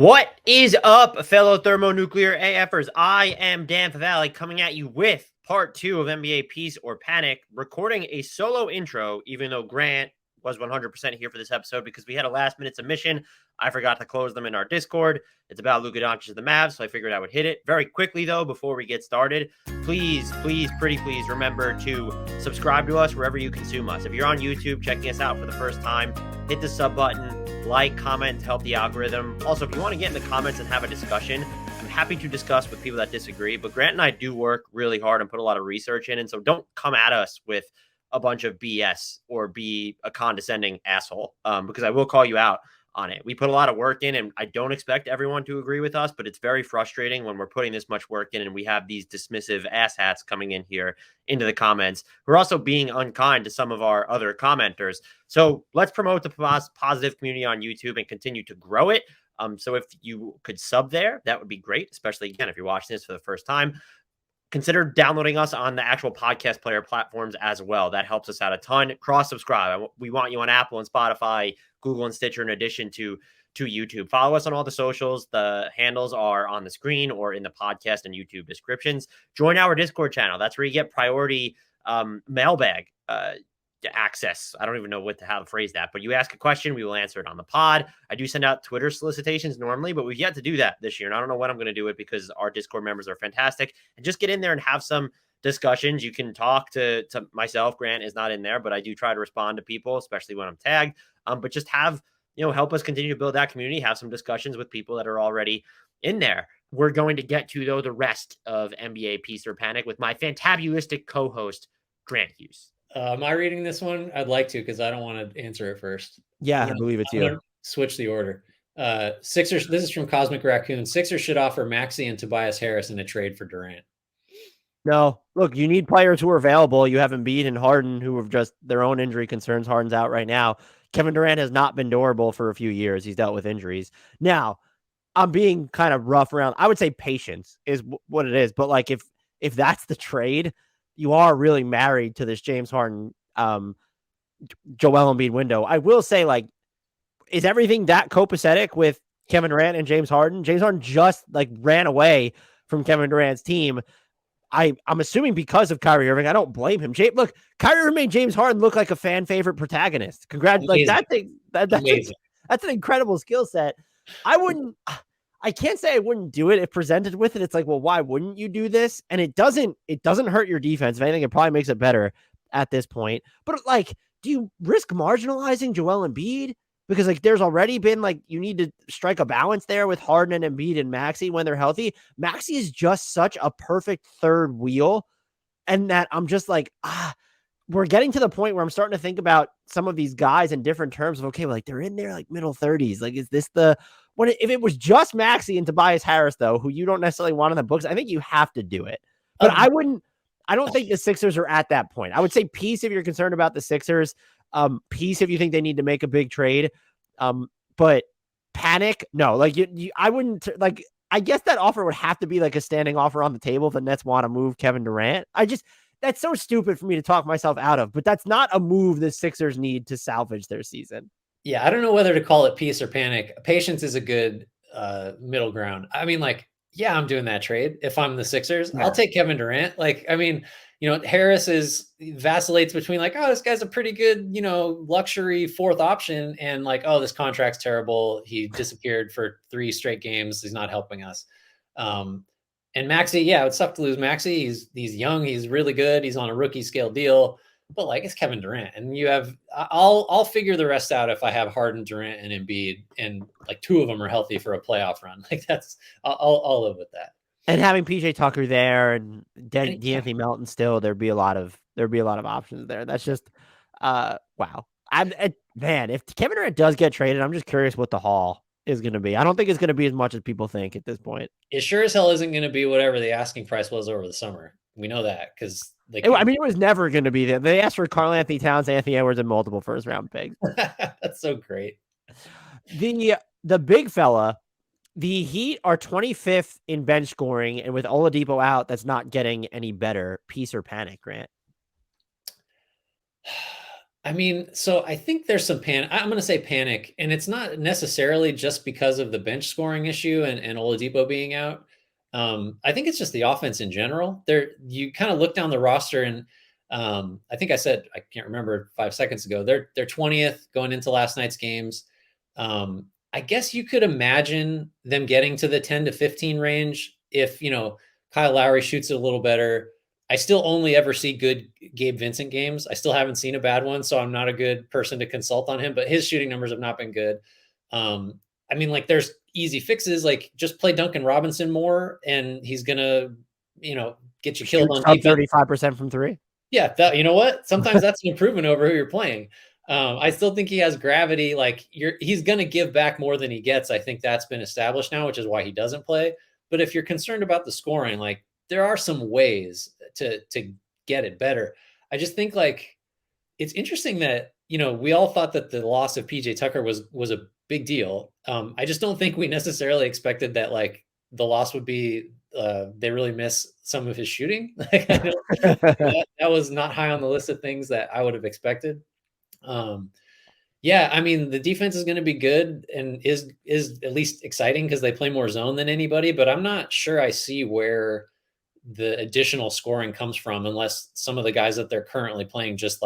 What is up, fellow thermonuclear AFers? I am Dan Favale coming at you with part 2 of NBA Peace or Panic, recording a solo intro, even though Grant was 100% here for this episode because we had a last-minute submission. I forgot to close them in our Discord. It's about Luka Doncic of the Mavs, so I figured I would hit it. Very quickly, though, before we get started, please, pretty please remember to subscribe to us wherever you consume us. If you're on YouTube checking us out for the first time, hit the sub button, like, comment to help the algorithm. Also, if you want to get in the comments and have a discussion, I'm happy to discuss with people that disagree. But Grant and I do work really hard and put a lot of research in. And so don't come at us with a bunch of BS or be a condescending asshole because I will call you out on it. We put a lot of work in, and I don't expect everyone to agree with us, but it's very frustrating when we're putting this much work in and we have these dismissive asshats coming in here into the comments. We're also being unkind to some of our other commenters. So let's promote the positive community on YouTube and continue to grow it. So if you could sub there, that would be great, especially, again, if you're watching this for the first time. Consider downloading us on the actual podcast player platforms as well. That helps us out a ton. Cross-subscribe. We want you on Apple and Spotify, Google and Stitcher, in addition to YouTube. Follow us on all the socials. The handles are on the screen or in the podcast and YouTube descriptions. Join our Discord channel. That's where you get priority mailbag access. I don't even know how to phrase that, but you ask a question, we will answer it on the pod. I do send out Twitter solicitations normally, but we've yet to do that this year. And I don't know when I'm going to do it because our Discord members are fantastic. And just get in there and have some discussions. You can talk to myself. Grant is not in there, but I do try to respond to people, especially when I'm tagged. But just have, help us continue to build that community, have some discussions with people that are already in there. We're going to get to, though, the rest of NBA Peace or Panic with my fantabulistic co-host, Grant Hughes. Am I reading this one? I'd like to because I don't want to answer it first. Yeah, I believe it's you. Switch the order. Sixers. This is from Cosmic Raccoon. Sixers should offer Maxey and Tobias Harris in a trade for Durant. No, look, you need players who are available. You have Embiid and Harden who have just their own injury concerns. Harden's out right now. Kevin Durant has not been durable for a few years. He's dealt with injuries. Now, I'm being kind of rough around. I would say patience is what it is. But like if that's the trade, you are really married to this James Harden, Joel Embiid window. I will say, like, is everything that copacetic with Kevin Durant and James Harden? James Harden just ran away from Kevin Durant's team. I'm assuming because of Kyrie Irving. I don't blame him. Look, Kyrie Irving made James Harden look like a fan favorite protagonist. Congrats! Like that's an incredible skill set. I can't say I wouldn't do it if presented with it. It's like, well, why wouldn't you do this? And it doesn't hurt your defense. If anything, it probably makes it better at this point. But do you risk marginalizing Joel Embiid? Because there's already been you need to strike a balance there with Harden and Embiid and Maxey when they're healthy. Maxey is just such a perfect third wheel. And that I'm just we're getting to the point where I'm starting to think about some of these guys in different terms of, okay, well, they're in their middle 30s. Is this if it was just Maxey and Tobias Harris, though, who you don't necessarily want in the books, I think you have to do it. But I don't think the Sixers are at that point. I would say peace if you're concerned about the Sixers. Peace if you think they need to make a big trade. But panic, no. I wouldn't I guess that offer would have to be a standing offer on the table if the Nets want to move Kevin Durant. That's so stupid for me to talk myself out of, but that's not a move the Sixers need to salvage their season. Yeah, I don't know whether to call it peace or panic. Patience is a good middle ground. I mean, yeah, I'm doing that trade. If I'm the Sixers, yeah. I'll take Kevin Durant. Harris vacillates between oh, this guy's a pretty good, luxury fourth option, and oh, this contract's terrible. He disappeared for 3 straight games. He's not helping us. And Maxey, yeah, it would suck to lose Maxey. He's young. He's really good. He's on a rookie scale deal. But it's Kevin Durant, and I'll figure the rest out if I have Harden, Durant, and Embiid, and 2 of them are healthy for a playoff run. I'll live with that. And having PJ Tucker there and D'Anthony Melton still, there'd be a lot of options there. That's just wow. Man, if Kevin Durant does get traded, I'm just curious what the haul is going to be. I don't think it's going to be as much as people think at this point. It sure as hell isn't going to be whatever the asking price was over the summer. We know that because it was never going to be that. They asked for Karl Anthony Towns, Anthony Edwards, and multiple first round picks. That's so great. The big fella, the Heat are 25th in bench scoring, and with Oladipo out, that's not getting any better. Peace or panic, Grant? I mean, so I think there's some I'm going to say panic, and it's not necessarily just because of the bench scoring issue and Oladipo being out. I think it's just the offense in general. There, you kind of look down the roster, and I think I said, I can't remember 5 seconds ago, they're 20th going into last night's games. I guess you could imagine them getting to the 10 to 15 range if Kyle Lowry shoots it a little better. I still only ever see good Gabe Vincent games. I still haven't seen a bad one, so I'm not a good person to consult on him, but his shooting numbers have not been good. I mean, like, there's easy fixes, like just play Duncan Robinson more and he's gonna, get you killed on defense. 35% from three. Yeah, you know what? Sometimes that's an improvement over who you're playing. I still think he has gravity. Like, he's going to give back more than he gets. I think that's been established now, which is why he doesn't play. But if you're concerned about the scoring, like, there are some ways to get it better. I just think, like, it's interesting that we all thought that the loss of PJ Tucker was a big deal. I just don't think we necessarily expected that, like, the loss would be they really miss some of his shooting. Like, that was not high on the list of things that I would have expected. Yeah, I mean, the defense is going to be good and is at least exciting because they play more zone than anybody, but I'm not sure I see where the additional scoring comes from unless some of the guys that they're currently playing just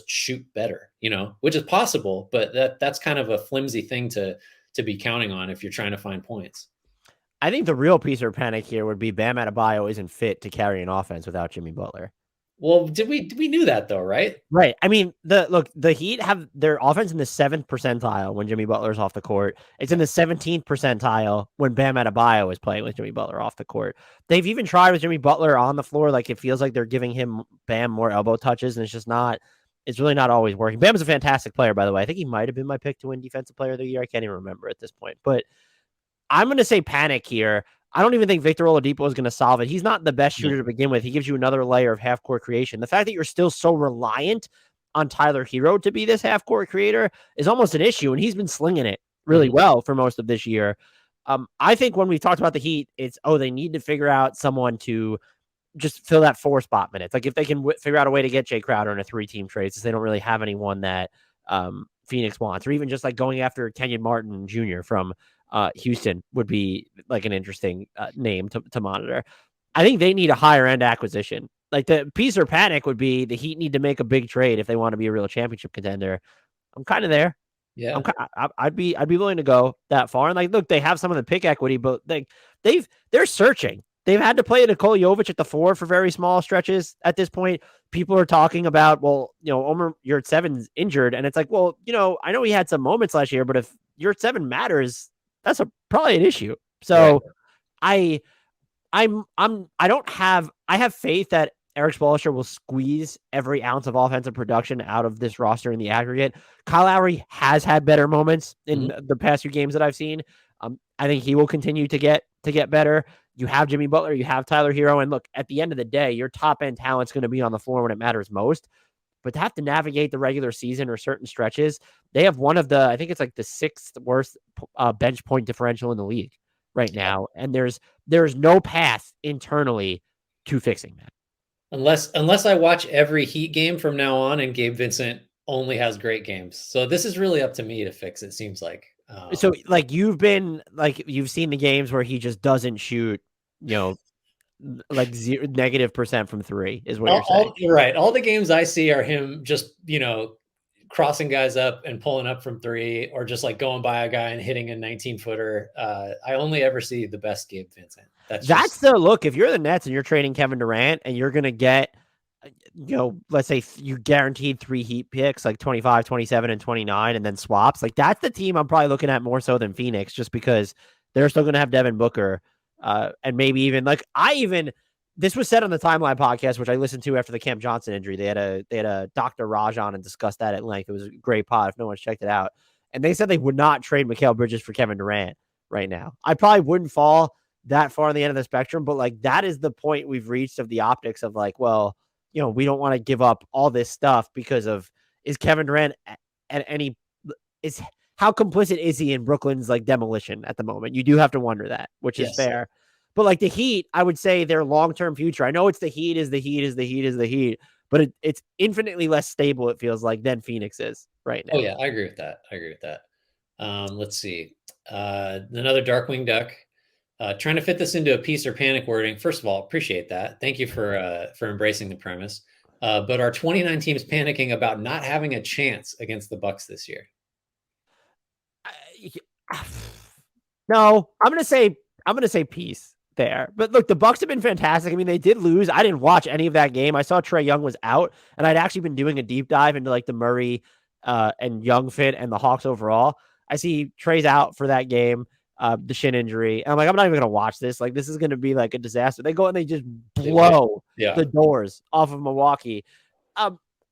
shoot better, which is possible, but that's kind of a flimsy thing to be counting on if you're trying to find points. I think the real piece of panic here would be Bam Adebayo isn't fit to carry an offense without Jimmy Butler. Well, we knew that though, right? Right. I mean, the Heat have their offense in the 7th percentile when Jimmy Butler's off the court. It's in the 17th percentile when Bam Adebayo is playing with Jimmy Butler off the court. They've even tried with Jimmy Butler on the floor. Like, it feels like they're giving him Bam more elbow touches, and it's really not always working. Bam is a fantastic player, by the way. I think he might have been my pick to win Defensive Player of the Year. I can't even remember at this point, but I'm going to say panic here. I don't even think Victor Oladipo is going to solve it. He's not the best shooter to begin with. He gives you another layer of half-court creation. The fact that you're still so reliant on Tyler Hero to be this half-court creator is almost an issue, and he's been slinging it really well for most of this year. I think when we've talked about the Heat, it's, they need to figure out someone to just fill that 4 spot minutes. Like, if they can figure out a way to get Jay Crowder in a 3-team trade, since they don't really have anyone that Phoenix wants, or even just like going after Kenyon Martin Jr. from Houston would be like an interesting name to monitor. I think they need a higher end acquisition. Like, the piece or panic would be the Heat need to make a big trade if they want to be a real championship contender. I'm kind of there. Yeah, I'd be willing to go that far. And, like, look, they have some of the pick equity, but they're searching. They've had to play Nikola Jovic at the 4 for very small stretches at this point. People are talking about, well, Omer Yurtseven's injured, and it's like, well, I know he had some moments last year, but if Yurtseven matters, that's probably an issue. So right. I have faith that Eric Spoelstra will squeeze every ounce of offensive production out of this roster in the aggregate. Kyle Lowry has had better moments in the past few games that I've seen. I think he will continue to get better. You have Jimmy Butler, you have Tyler Hero, and look, at the end of the day, your top end talent's going to be on the floor when it matters most. But to have to navigate the regular season or certain stretches, they have one of the, I think it's like the 6th worst bench point differential in the league right now. And there's no path internally to fixing that. Unless I watch every Heat game from now on and Gabe Vincent only has great games. So this is really up to me to fix, it seems like. So, like, you've seen the games where he just doesn't shoot, like -% from 3 is what you're saying. You're right. All the games I see are him just, crossing guys up and pulling up from 3, or just like going by a guy and hitting a 19-footer. I only ever see the best Gabe Vincent. That's the look. If you're the Nets and you're trading Kevin Durant and you're going to get, let's say you guaranteed 3 Heat picks, like 25, 27, and 29, and then swaps, like, that's the team I'm probably looking at more so than Phoenix, just because they're still going to have Devin Booker. And maybe even this was said on the Timeline podcast, which I listened to after the Cam Johnson injury. They had a Dr. Raj on and discussed that at length. It was a great pod if no one's checked it out. And they said they would not trade Mikal Bridges for Kevin Durant right now. I probably wouldn't fall that far on the end of the spectrum, but, like, that is the point we've reached of the optics of, like, well, we don't want to give up all this stuff because of, is Kevin Durant how complicit is he in Brooklyn's, like, demolition at the moment? You do have to wonder that, which is fair. But, like, the Heat, I would say their long-term future, I know it's the Heat is the Heat is the Heat is the Heat, but it's infinitely less stable, it feels like, than Phoenix is right now. Oh yeah, I agree with that. Let's see. Another Darkwing Duck. Trying to fit this into a piece or panic wording. First of all, appreciate that. Thank you for embracing the premise. But are 29 teams panicking about not having a chance against the Bucks this year? No, I'm gonna say peace there. But look, the Bucks have been fantastic. I mean, they did lose. I didn't watch any of that game. I saw Trae Young was out, and I'd actually been doing a deep dive into like the Murray and Young fit and the Hawks overall. I see Trae's out for that game, the shin injury. And I'm like, I'm not even gonna watch this. Like, this is gonna be like a disaster. They go and they just blow the doors off of Milwaukee.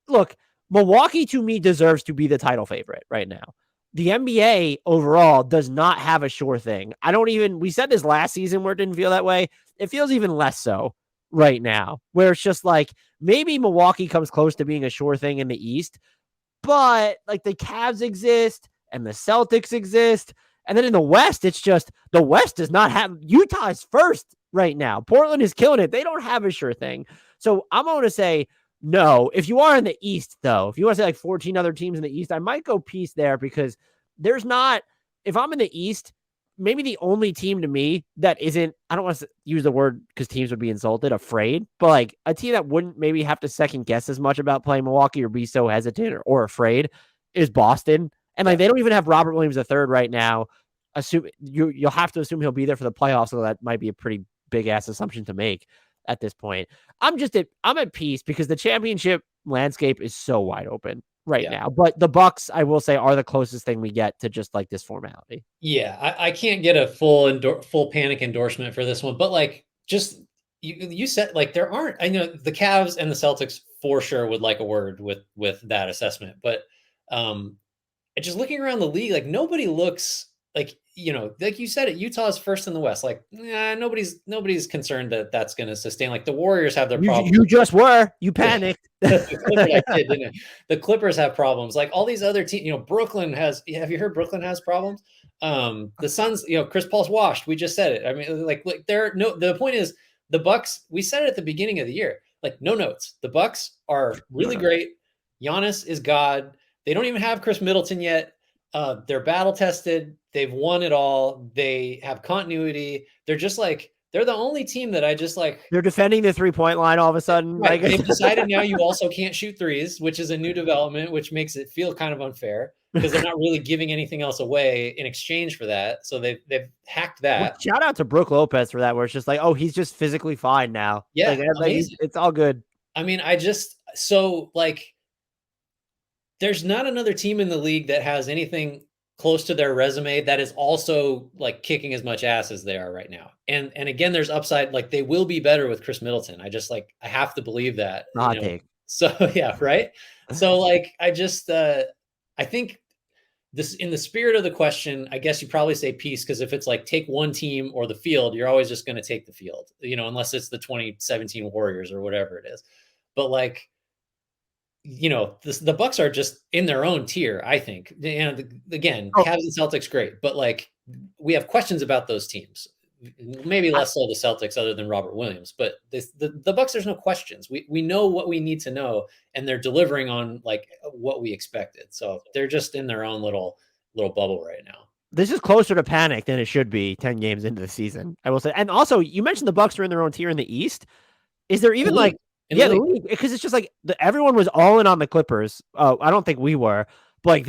Look, Milwaukee to me deserves to be the title favorite right now. The NBA overall does not have a sure thing. We said this last season where it didn't feel that way. It feels even less so right now, where it's just like maybe Milwaukee comes close to being a sure thing in the East, but like the Cavs exist and the Celtics exist. And then in the West, it's just the West does not have Utah is first right now. Portland is killing it. They don't have a sure thing. So I'm going to say no. If you are in the East, though, if you want to say like 14 other teams in the East, I might go peace there because there's not, if I'm in the East, maybe the only team to me that isn't, I don't want to use the word because teams would be insulted, afraid, but like a team that wouldn't maybe have to second guess as much about playing Milwaukee or be so hesitant or afraid is Boston. And like, they don't even have Robert Williams III right now. You'll have to assume he'll be there for the playoffs. So that might be a pretty big ass assumption to make at this point. I'm at peace because the championship landscape is so wide open right now. But the Bucks, I will say, are the closest thing we get to just like this formality. Yeah, I can't get a full panic endorsement for this one, but like just you said like there aren't. I know the Cavs and the Celtics for sure would like a word with that assessment, but just looking around the league, like nobody looks like, like you said, Utah's first in the West. Like, nobody's concerned that that's going to sustain. Like the Warriors have their problems. You just were. You panicked. I did, didn't I? The Clippers have problems. Like all these other teams. Brooklyn has. Have you heard Brooklyn has problems? The Suns. Chris Paul's washed. We just said it. I mean, like there. No. The point is, the Bucks. We said it at the beginning of the year. Like no notes. The Bucks are really great. Giannis is God. They don't even have Chris Middleton yet. They're battle tested. They've won it all. They have continuity. They're just like, they're the only team that I just like. They're defending the 3-point line all of a sudden. Right. They've decided now you also can't shoot threes, which is a new development, which makes it feel kind of unfair because they're not really giving anything else away in exchange for that. So they've hacked that. Well, shout out to Brook Lopez for that, where it's just like, oh, he's just physically fine now. Yeah. It's all good. I mean, there's not another team in the league that has anything close to their resume that is also like kicking as much ass as they are right now. And again, there's upside. Like they will be better with Chris Middleton. I have to believe that. So yeah, right. So like, I think this in the spirit of the question, I guess you probably say peace because if it's like take one team or the field, you're always just going to take the field, unless it's the 2017 Warriors or whatever it is. But like, the Bucks are just in their own tier, I think. And again, Cavs and Celtics, great. But like, we have questions about those teams. Maybe less so the Celtics other than Robert Williams. But the Bucks, there's no questions. We know what we need to know, and they're delivering on like what we expected. So they're just in their own little bubble right now. This is closer to panic than it should be 10 games into the season, I will say. And also, you mentioned the Bucks are in their own tier in the East. Is there even like the league, because it's just like everyone was all in on the Clippers. I don't think we were, but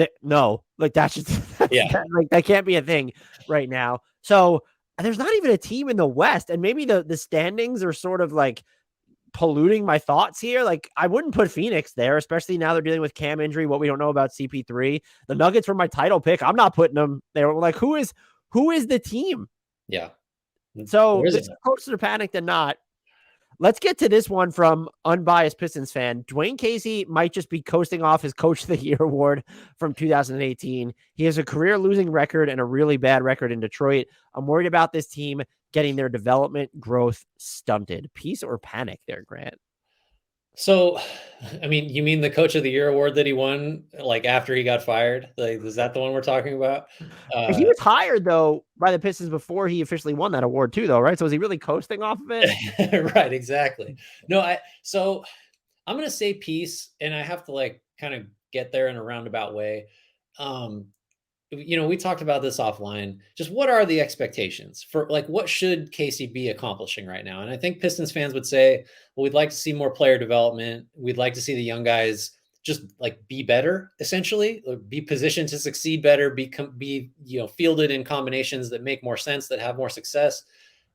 like that's that can't be a thing right now. So there's not even a team in the West, and maybe the standings are sort of like polluting my thoughts here. Like I wouldn't put Phoenix there, especially now they're dealing with Cam injury. What we don't know about CP3, the Nuggets were my title pick. I'm not putting them there. Like who is the team? Yeah. So it's closer to panic than not. Let's get to this one from unbiased Pistons fan. Dwane Casey might just be coasting off his Coach of the Year award from 2018. He has a career losing record and a really bad record in Detroit. I'm worried about this team getting their development growth stunted. Peace or panic there, Grant? So, I mean, you mean the Coach of the Year award that he won like after he got fired? Like, is that the one we're talking about? He was hired though by the Pistons before he officially won that award too, though, right? So is he really coasting off of it? Right, exactly. No, I'm going to say peace, and I have to like kind of get there in a roundabout way. Um, we talked about this offline. Just what are the expectations for like what should Casey be accomplishing right now? And I think Pistons fans would say, well, we'd like to see more player development. We'd like to see the young guys just like be better, essentially, or be positioned to succeed better, be fielded in combinations that make more sense, that have more success.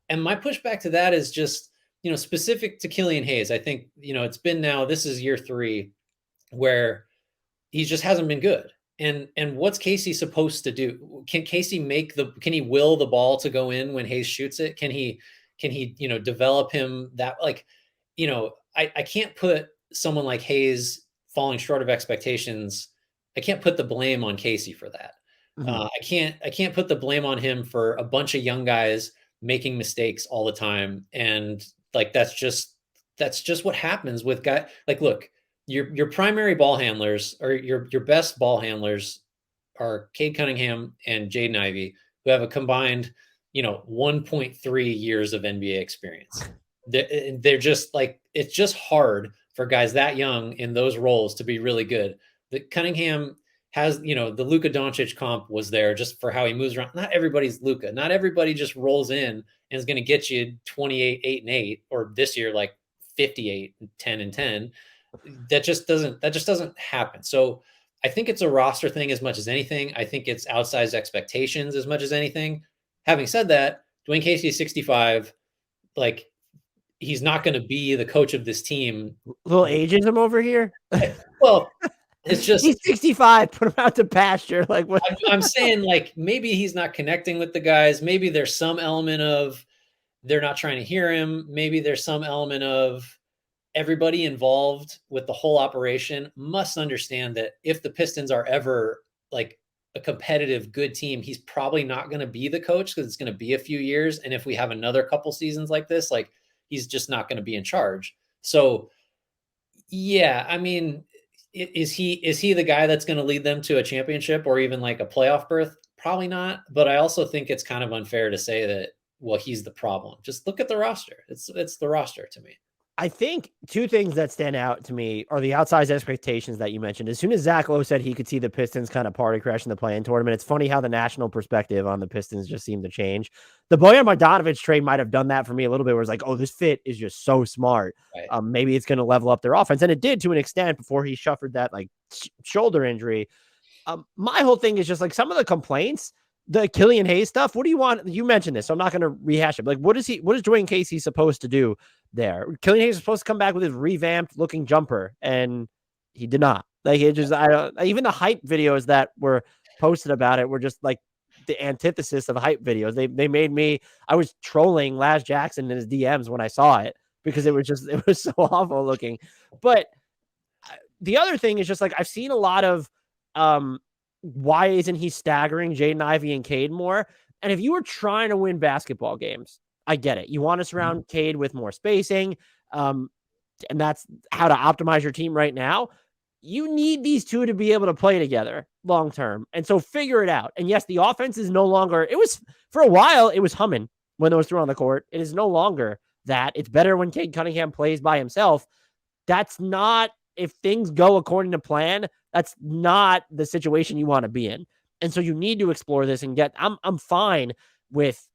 And my pushback to that is just, specific to Killian Hayes. I think, it's been now, this is year 3 where he just hasn't been good. And what's Casey supposed to do? Can he will the ball to go in when Hayes shoots it? Can he, develop him that like, I can't put someone like Hayes falling short of expectations. I can't put the blame on Casey for that. Mhm. I can't put the blame on him for a bunch of young guys making mistakes all the time. And like, that's just what happens with guys. Like, look, your primary ball handlers or your best ball handlers are Cade Cunningham and Jaden Ivey, who have a combined, 1.3 years of NBA experience. They're just like, it's just hard for guys that young in those roles to be really good. The Cunningham has, the Luka Doncic comp was there just for how he moves around. Not everybody's Luka. Not everybody just rolls in and is going to get you 28, 8 and 8, or this year, like 58, 10 and 10. That just doesn't happen. So I think it's a roster thing as much as anything. I think it's outsized expectations as much as anything. Having said that, Dwane Casey is 65. Like, he's not going to be the coach of this team. Little ageism over here. Well, it's just he's 65. Put him out to pasture. Like what? I'm saying, like, maybe he's not connecting with the guys. Maybe there's some element of they're not trying to hear him. Maybe there's some element of everybody involved with the whole operation must understand that if the Pistons are ever like a competitive, good team, he's probably not going to be the coach because it's going to be a few years. And if we have another couple seasons like this, like, he's just not going to be in charge. So yeah, I mean, is he the guy that's going to lead them to a championship or even like a playoff berth? Probably not. But I also think it's kind of unfair to say that, well, he's the problem. Just look at the roster. It's the roster to me. I think two things that stand out to me are the outsized expectations that you mentioned. As soon as Zach Lowe said he could see the Pistons kind of party crash in the play-in tournament, it's funny how the national perspective on the Pistons just seemed to change. The Bojan Bogdanovic trade might have done that for me a little bit, where it's like, oh, this fit is just so smart. Right. Maybe it's going to level up their offense. And it did to an extent before he suffered that like shoulder injury. My whole thing is just like some of the complaints, the Killian Hayes stuff. What do you want? You mentioned this, so I'm not going to rehash it. Like, what is Dwane Casey supposed to do there? Killian Hayes is supposed to come back with his revamped looking jumper, and he did not. Like, it just, even the hype videos that were posted about it were just like the antithesis of hype videos. They made me, I was trolling Laz Jackson in his DMs when I saw it because it was so awful looking. But the other thing is just like, I've seen a lot of, why isn't he staggering Jaden Ivey and Cade more? And if you were trying to win basketball games, I get it. You want to surround Cade with more spacing, and that's how to optimize your team right now. You need these two to be able to play together long term. And so figure it out. And yes, the offense is no longer, it was for a while, it was humming when those two were on the court. It is no longer that. It's better when Cade Cunningham plays by himself. That's not, if things go according to plan, that's not the situation you want to be in. And so you need to explore this and I'm fine with,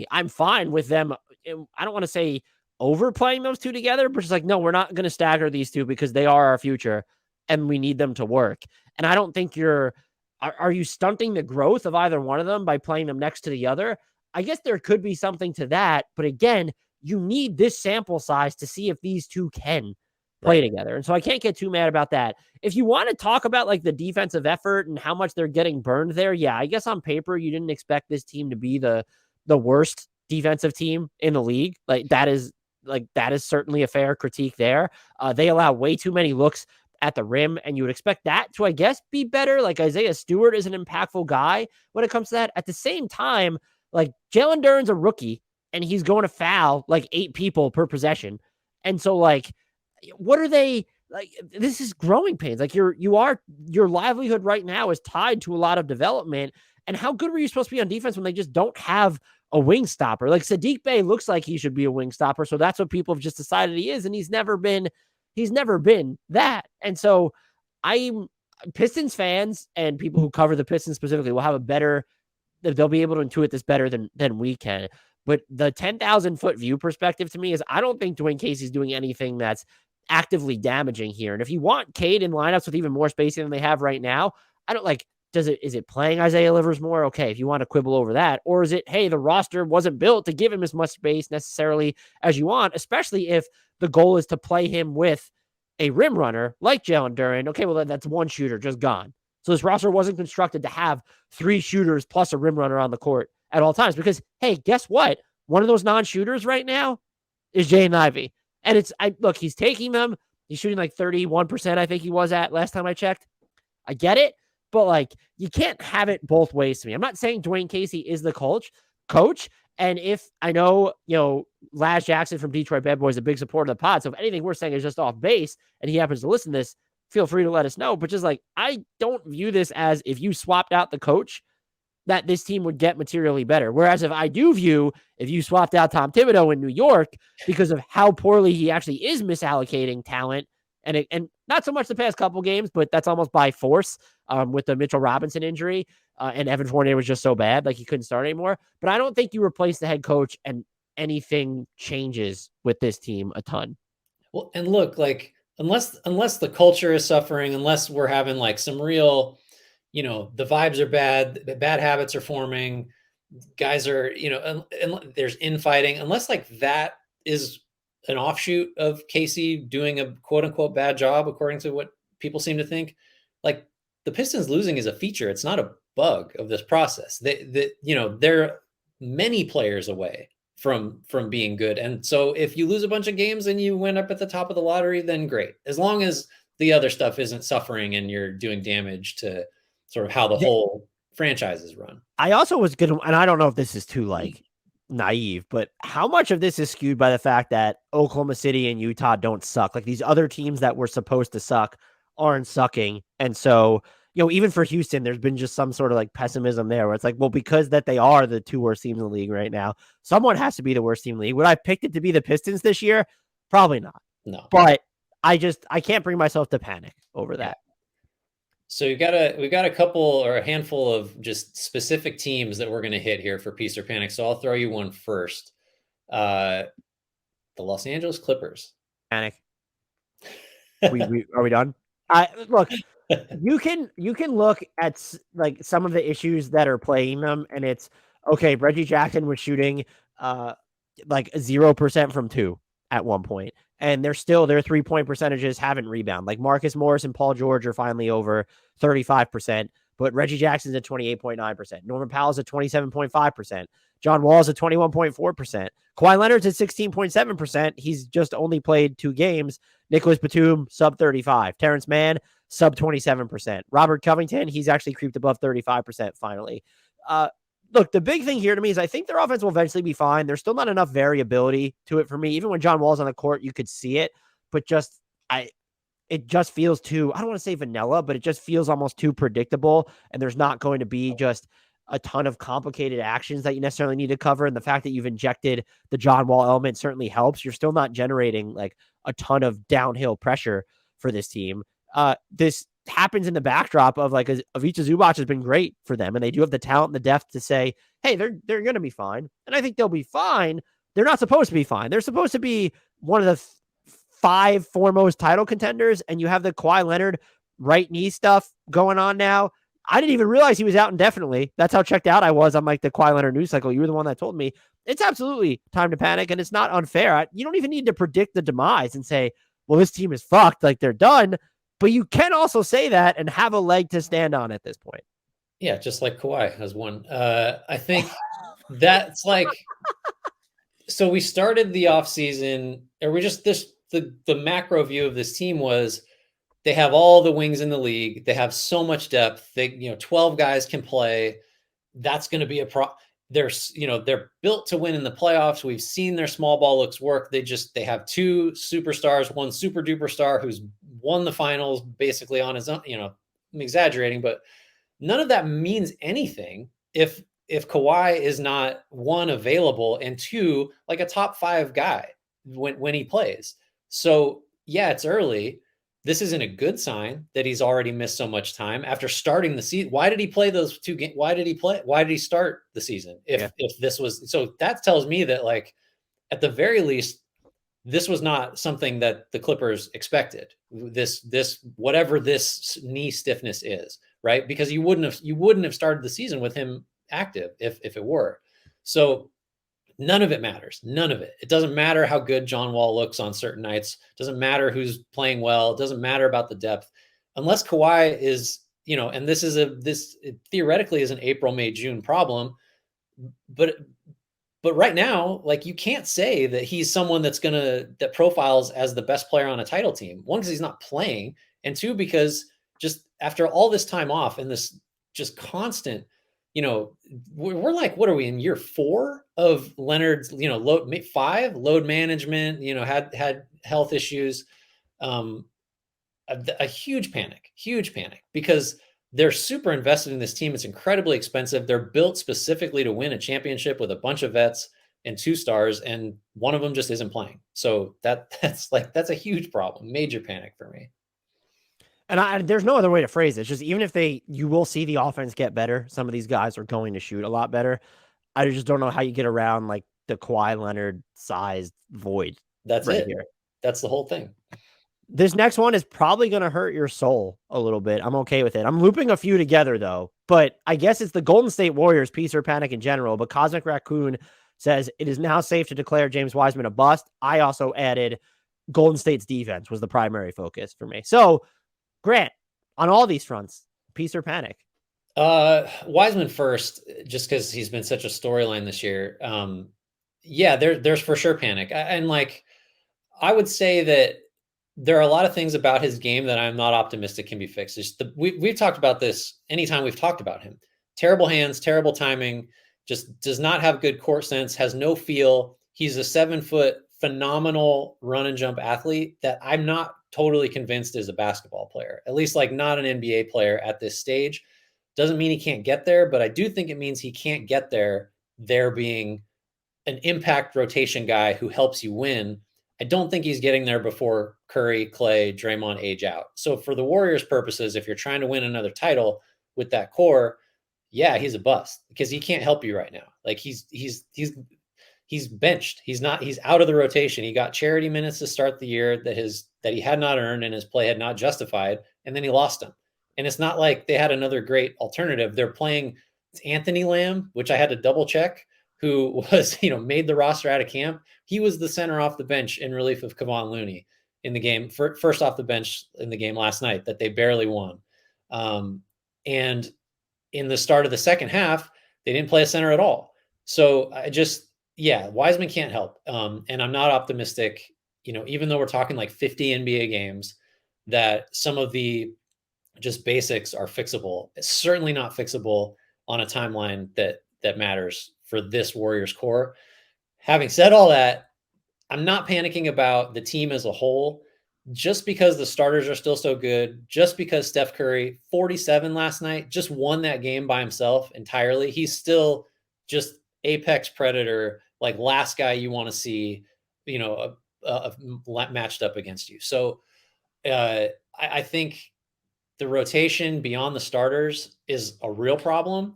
I'm fine with them. I don't want to say overplaying those two together, but just like, no, we're not going to stagger these two because they are our future and we need them to work. And I don't think are you stunting the growth of either one of them by playing them next to the other? I guess there could be something to that. But again, you need this sample size to see if these two can play together. And so I can't get too mad about that. If you want to talk about like the defensive effort and how much they're getting burned there, yeah, I guess on paper, you didn't expect this team to be the worst defensive team in the league. That is certainly a fair critique there. They allow way too many looks at the rim, and you would expect that to, I guess, be better. Like Isaiah Stewart is an impactful guy when it comes to that. At the same time, like Jalen Duren's a rookie and he's going to foul like 8 people per possession. And so like, what are they like? This is growing pains. Like your livelihood right now is tied to a lot of development. And how good were you supposed to be on defense when they just don't have a wing stopper? Like Saddiq Bey looks like he should be a wing stopper. So that's what people have just decided he is. And he's never been He's never been that. And so Pistons fans and people who cover the Pistons specifically will have a better, they'll be able to intuit this better than we can. But the 10,000-foot view perspective to me is I don't think Dwane Casey's doing anything that's actively damaging here. And if you want Cade in lineups with even more spacing than they have right now, I don't like, is it playing Isaiah Livers more? Okay, if you want to quibble over that. Or is it, hey, the roster wasn't built to give him as much space necessarily as you want, especially if the goal is to play him with a rim runner like Jalen Duran. Okay, well, that's one shooter just gone. So this roster wasn't constructed to have 3 shooters plus a rim runner on the court at all times because, hey, guess what? One of those non-shooters right now is Jaden Ivey. And look, he's taking them. He's shooting like 31%, I think he was at last time I checked. I get it, but like you can't have it both ways to me. I'm not saying Dwane Casey is the coach. And if I know, Laz Jackson from Detroit Bad Boys is a big supporter of the pod. So if anything we're saying is just off base and he happens to listen to this, feel free to let us know. But just like, I don't view this as if you swapped out the coach, that this team would get materially better. Whereas if I do view, if you swapped out Tom Thibodeau in New York because of how poorly he actually is misallocating talent, and not so much the past couple games, but that's almost by force with the Mitchell Robinson injury. And Evan Fournier was just so bad, like he couldn't start anymore. But I don't think you replace the head coach and anything changes with this team a ton. Well, and look, like unless the culture is suffering, unless we're having like some real, the vibes are bad habits are forming, guys are, and there's infighting, unless like that is an offshoot of Casey doing a quote unquote bad job, according to what people seem to think, like the Pistons losing is a feature. It's not a bug of this process. They're many players away from being good. And so if you lose a bunch of games and you went up at the top of the lottery, then great. As long as the other stuff isn't suffering and you're doing damage to sort of how the whole franchise is run. I also was going to, and I don't know if this is too like naive, but how much of this is skewed by the fact that Oklahoma City and Utah don't suck? Like these other teams that were supposed to suck aren't sucking. And so, even for Houston, there's been just some sort of like pessimism there where it's like, well, because that they are the 2 worst teams in the league right now, someone has to be the worst team in the league. Would I picked it to be the Pistons this year? Probably not. No. But I can't bring myself to panic over that. So we've got a couple or a handful of just specific teams that we're going to hit here for Peace or Panic. So I'll throw you one first. The Los Angeles Clippers. Panic. Are we done? Look, you can look at like some of the issues that are playing them, and it's okay. Reggie Jackson was shooting like 0% from 2 at one point, and their 3-point percentages haven't rebounded. Like Marcus Morris and Paul George are finally over 35%, but Reggie Jackson's at 28.9%. Norman Powell's at 27.5%. John Wall's at 21.4%. Kawhi Leonard's at 16.7%. He's just only played 2 games. Nicholas Batum, sub 35. Terrence Mann, sub 27%. Robert Covington, he's actually creeped above 35% finally. Look, the big thing here to me is I think their offense will eventually be fine. There's still not enough variability to it for me. Even when John Wall's on the court, you could see it, but it just feels too, I don't want to say vanilla, but it just feels almost too predictable. And there's not going to be just a ton of complicated actions that you necessarily need to cover. And the fact that you've injected the John Wall element certainly helps. You're still not generating like a ton of downhill pressure for this team. This happens in the backdrop of like Ivica Zubac has been great for them, and they do have the talent and the depth to say, hey, they're going to be fine. And I think they'll be fine. They're not supposed to be fine. They're supposed to be one of the 5 foremost title contenders, and you have the Kawhi Leonard right knee stuff going on now. I didn't even realize he was out indefinitely. That's how checked out I was on like the Kawhi Leonard news cycle. You were the one that told me. It's absolutely time to panic, and it's not unfair. You don't even need to predict the demise and say, well, this team is fucked, like they're done. But you can also say that and have a leg to stand on at this point. Yeah, just like Kawhi has one. I think that's like, so we started the offseason, or we just, the macro view of this team was they have all the wings in the league. They have so much depth. 12 guys can play. That's going to be a they're built to win in the playoffs. We've seen their small ball looks work. They have 2 superstars, one super duper star who's won the finals basically on his own. I'm exaggerating, but none of that means anything if Kawhi is not 1 available and 2 like a top 5 guy when he plays. So yeah, it's early. This isn't a good sign that he's already missed so much time after starting the season. Why did he play those 2 games? Why did he play? Why did he start the season? If this was so, that tells me that, like, at the very least, this was not something that the Clippers expected. This whatever this knee stiffness is, right? Because you wouldn't have started the season with him active if it were. So none of it matters. None of it. It doesn't matter how good John Wall looks on certain nights. It doesn't matter who's playing well. It doesn't matter about the depth. Unless Kawhi is, and this theoretically is an April, May, June problem. But right now, like, you can't say that he's someone that profiles as the best player on a title team. One, because he's not playing, and two, because just after all this time off and this just constant, we're like, what are we in year 4 of Leonard's, load management, had health issues, a huge panic because they're super invested in this team. It's incredibly expensive. They're built specifically to win a championship with a bunch of vets and 2 stars, and one of them just isn't playing. So that's a huge problem. Major panic for me. And there's no other way to phrase it. It's just, even if you will see the offense get better, some of these guys are going to shoot a lot better. I just don't know how you get around, like, the Kawhi Leonard sized void. That's right here. That's the whole thing. This next one is probably going to hurt your soul a little bit. I'm okay with it. I'm looping a few together, though, but I guess it's the Golden State Warriors peace or panic in general. But Cosmic Raccoon says it is now safe to declare James Wiseman a bust. I also added Golden State's defense was the primary focus for me. So, Grant, on all these fronts, peace or panic? Wiseman first, just because he's been such a storyline this year. Yeah, there's for sure panic. And, like, I would say that there are a lot of things about his game that I'm not optimistic can be fixed. We've talked about this anytime we've talked about him. Terrible hands, terrible timing, just does not have good court sense, has no feel. He's a 7-foot phenomenal run and jump athlete that I'm not totally convinced is a basketball player, at least, like, not an NBA player at this stage. Doesn't mean he can't get there, but I do think it means he can't get there being an impact rotation guy who helps you win. I don't think he's getting there before Curry, Clay, Draymond age out. So for the Warriors' purposes, if you're trying to win another title with that core, yeah, he's a bust because he can't help you right now. Like, he's benched. He's out of the rotation. He got charity minutes to start the year that he had not earned and his play had not justified, and then he lost them. And it's not like they had another great alternative. They're playing Anthony Lamb, which I had to double check, who was, made the roster out of camp. He was the center off the bench in relief of Kevon Looney in the game, first off the bench in the game last night that they barely won. And in the start of the second half, they didn't play a center at all. So Wiseman can't help. And I'm not optimistic, even though we're talking like 50 NBA games, that some of the just basics are fixable. It's certainly not fixable on a timeline that matters for this Warriors core. Having said all that, I'm not panicking about the team as a whole, just because the starters are still so good, just because Steph Curry, 47 last night, just won that game by himself entirely. He's still just apex predator, like, last guy you want to see, matched up against you. So I think the rotation beyond the starters is a real problem.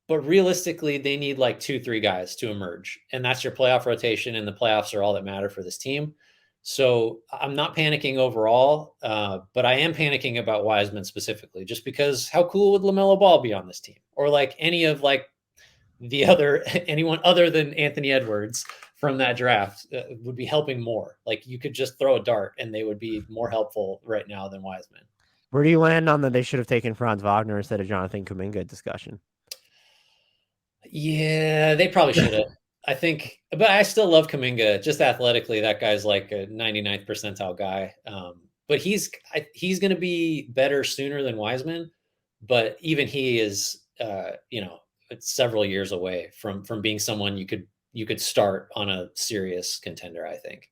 But realistically, they need like 2-3 guys to emerge. And that's your playoff rotation, and the playoffs are all that matter for this team. So I'm not panicking overall, but I am panicking about Wiseman specifically, just because how cool would LaMelo Ball be on this team? Or like any of like anyone other than Anthony Edwards from that draft would be helping more. Like, you could just throw a dart and they would be more helpful right now than Wiseman. Where do you land on the they should have taken Franz Wagner instead of Jonathan Kuminga discussion? Yeah, they probably should have. I think, but I still love Kuminga. Just athletically, that guy's like a 99th percentile guy. But he's going to be better sooner than Wiseman. But even he is, it's several years away from being someone you could start on a serious contender, I think.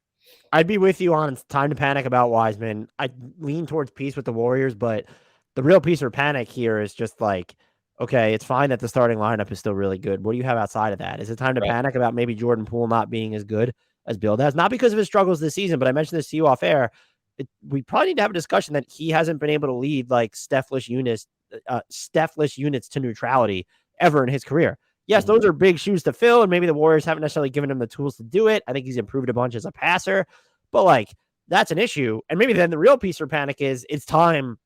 I'd be with you on time to panic about Wiseman. I lean towards peace with the Warriors, but the real peace or panic here is just like, okay, it's fine that the starting lineup is still really good. What do you have outside of that? Is it time to panic about maybe Jordan Poole not being as good as Bill does? Not because of his struggles this season, but I mentioned this to you off air. we probably need to have a discussion that he hasn't been able to lead like Steph-less units to neutrality ever in his career. Yes, those are big shoes to fill, and maybe the Warriors haven't necessarily given him the tools to do it. I think he's improved a bunch as a passer, but like that's an issue. And maybe then the real piece for Panic is it's time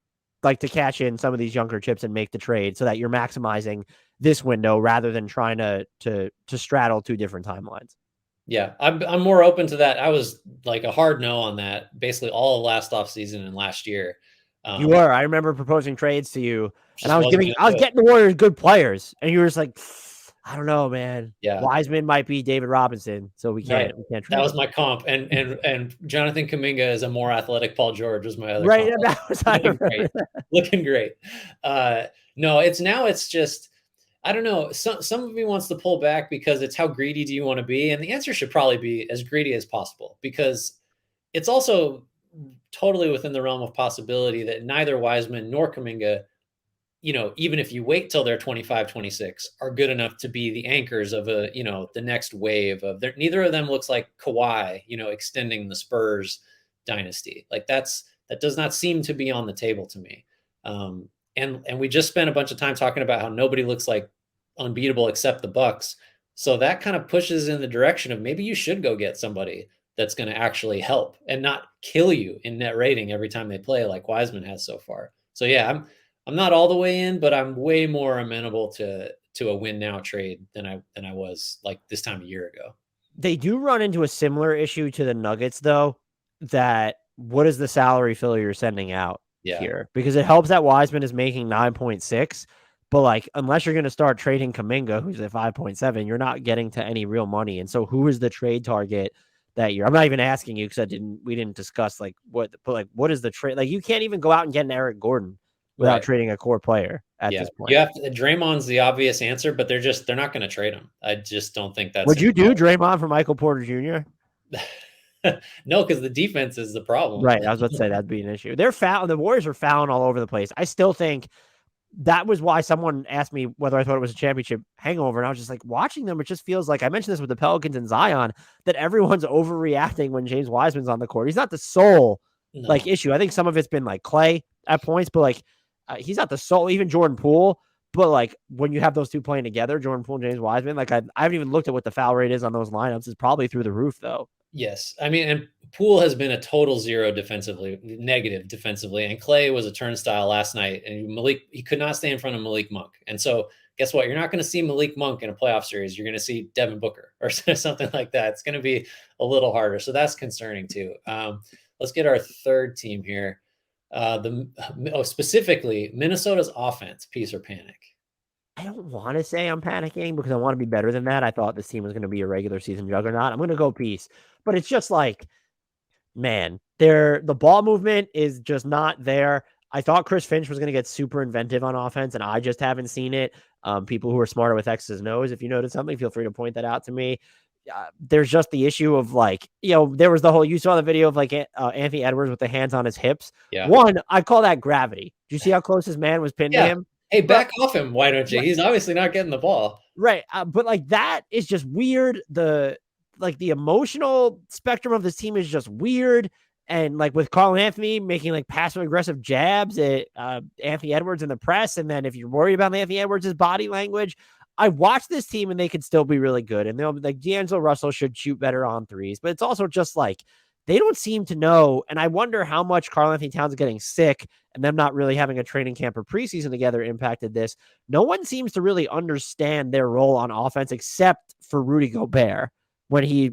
like to cash in some of these younger chips and make the trade so that you're maximizing this window rather than trying to straddle two different timelines. Yeah, I'm more open to that. I was like a hard no on that basically all of last offseason and last year. You were. I remember proposing trades to you, and I was getting the Warriors good players, and you were just like, I don't know, man. Yeah, Wiseman might be David Robinson, so we can't. Right. We can't. That was my comp, and Jonathan Kuminga is a more athletic Paul George was my other right. comp. That was looking great. No, it's just I don't know. Some of me wants to pull back because it's how greedy do you want to be, and the answer should probably be as greedy as possible because it's also totally within the realm of possibility that neither Wiseman nor Kuminga, even if you wait till they're 25, 26, are good enough to be the anchors of the next wave of neither of them looks like Kawhi, extending the Spurs dynasty. Like that does not seem to be on the table to me. And we just spent a bunch of time talking about how nobody looks like unbeatable except the Bucks. So that kind of pushes in the direction of maybe you should go get somebody that's going to actually help and not kill you in net rating every time they play like Wiseman has so far. So yeah, I'm not all the way in, but I'm way more amenable to a win now trade than I was like this time a year ago. They do run into a similar issue to the Nuggets though, that what is the salary filler you're sending out here? Because it helps that Wiseman is making 9.6, but like unless you're going to start trading Kuminga, who's at 5.7, you're not getting to any real money. And so who is the trade target that year? I'm not even asking you because we didn't discuss like what is the trade? Like you can't even go out and get an Eric Gordon without trading a core player at this point. You have to, Draymond's the obvious answer, but they're not going to trade him. I just don't think that's. Would you do Draymond for Michael Porter Jr.? No, because the defense is the problem. Right. I was about to say that'd be an issue. The Warriors are fouling all over the place. I still think that was why someone asked me whether I thought it was a championship hangover. And I was just like watching them. It just feels like I mentioned this with the Pelicans and Zion that everyone's overreacting when James Wiseman's on the court. He's not the sole issue. I think some of it's been like Clay at points, but like he's not the sole, even Jordan Poole. But like when you have those two playing together, Jordan Poole and James Wiseman, like I haven't even looked at what the foul rate is on those lineups. It's probably through the roof though. Yes. I mean, and Poole has been a total zero negative defensively. And Clay was a turnstile last night, and he could not stay in front of Malik Monk. And so guess what? You're not going to see Malik Monk in a playoff series. You're going to see Devin Booker or something like that. It's going to be a little harder. So that's concerning too. Let's get our third team here. Specifically Minnesota's offense, peace or panic. I don't want to say I'm panicking because I want to be better than that. I thought this team was going to be a regular season juggernaut. I'm going to go peace, but it's just like, man, the ball movement is just not there. I thought Chris Finch was going to get super inventive on offense, and I just haven't seen it. People who are smarter with X's and O's, if you notice something, feel free to point that out to me. There's just the issue of like, there was you saw the video of like Anthony Edwards with the hands on his hips. Yeah. One, I call that gravity. Do you see how close his man was pinned to him? Hey, back off him. Why don't you? He's obviously not getting the ball. Right. But like that is just weird. The emotional spectrum of this team is just weird. And like with Carl Anthony making like passive aggressive jabs at Anthony Edwards in the press. And then if you're worried about Anthony Edwards' body language, I watch this team and they could still be really good. And they'll like D'Angelo Russell should shoot better on threes, but it's also just like, they don't seem to know. And I wonder how much Karl Anthony Towns getting sick and them not really having a training camp or preseason together impacted this. No one seems to really understand their role on offense except for Rudy Gobert when he's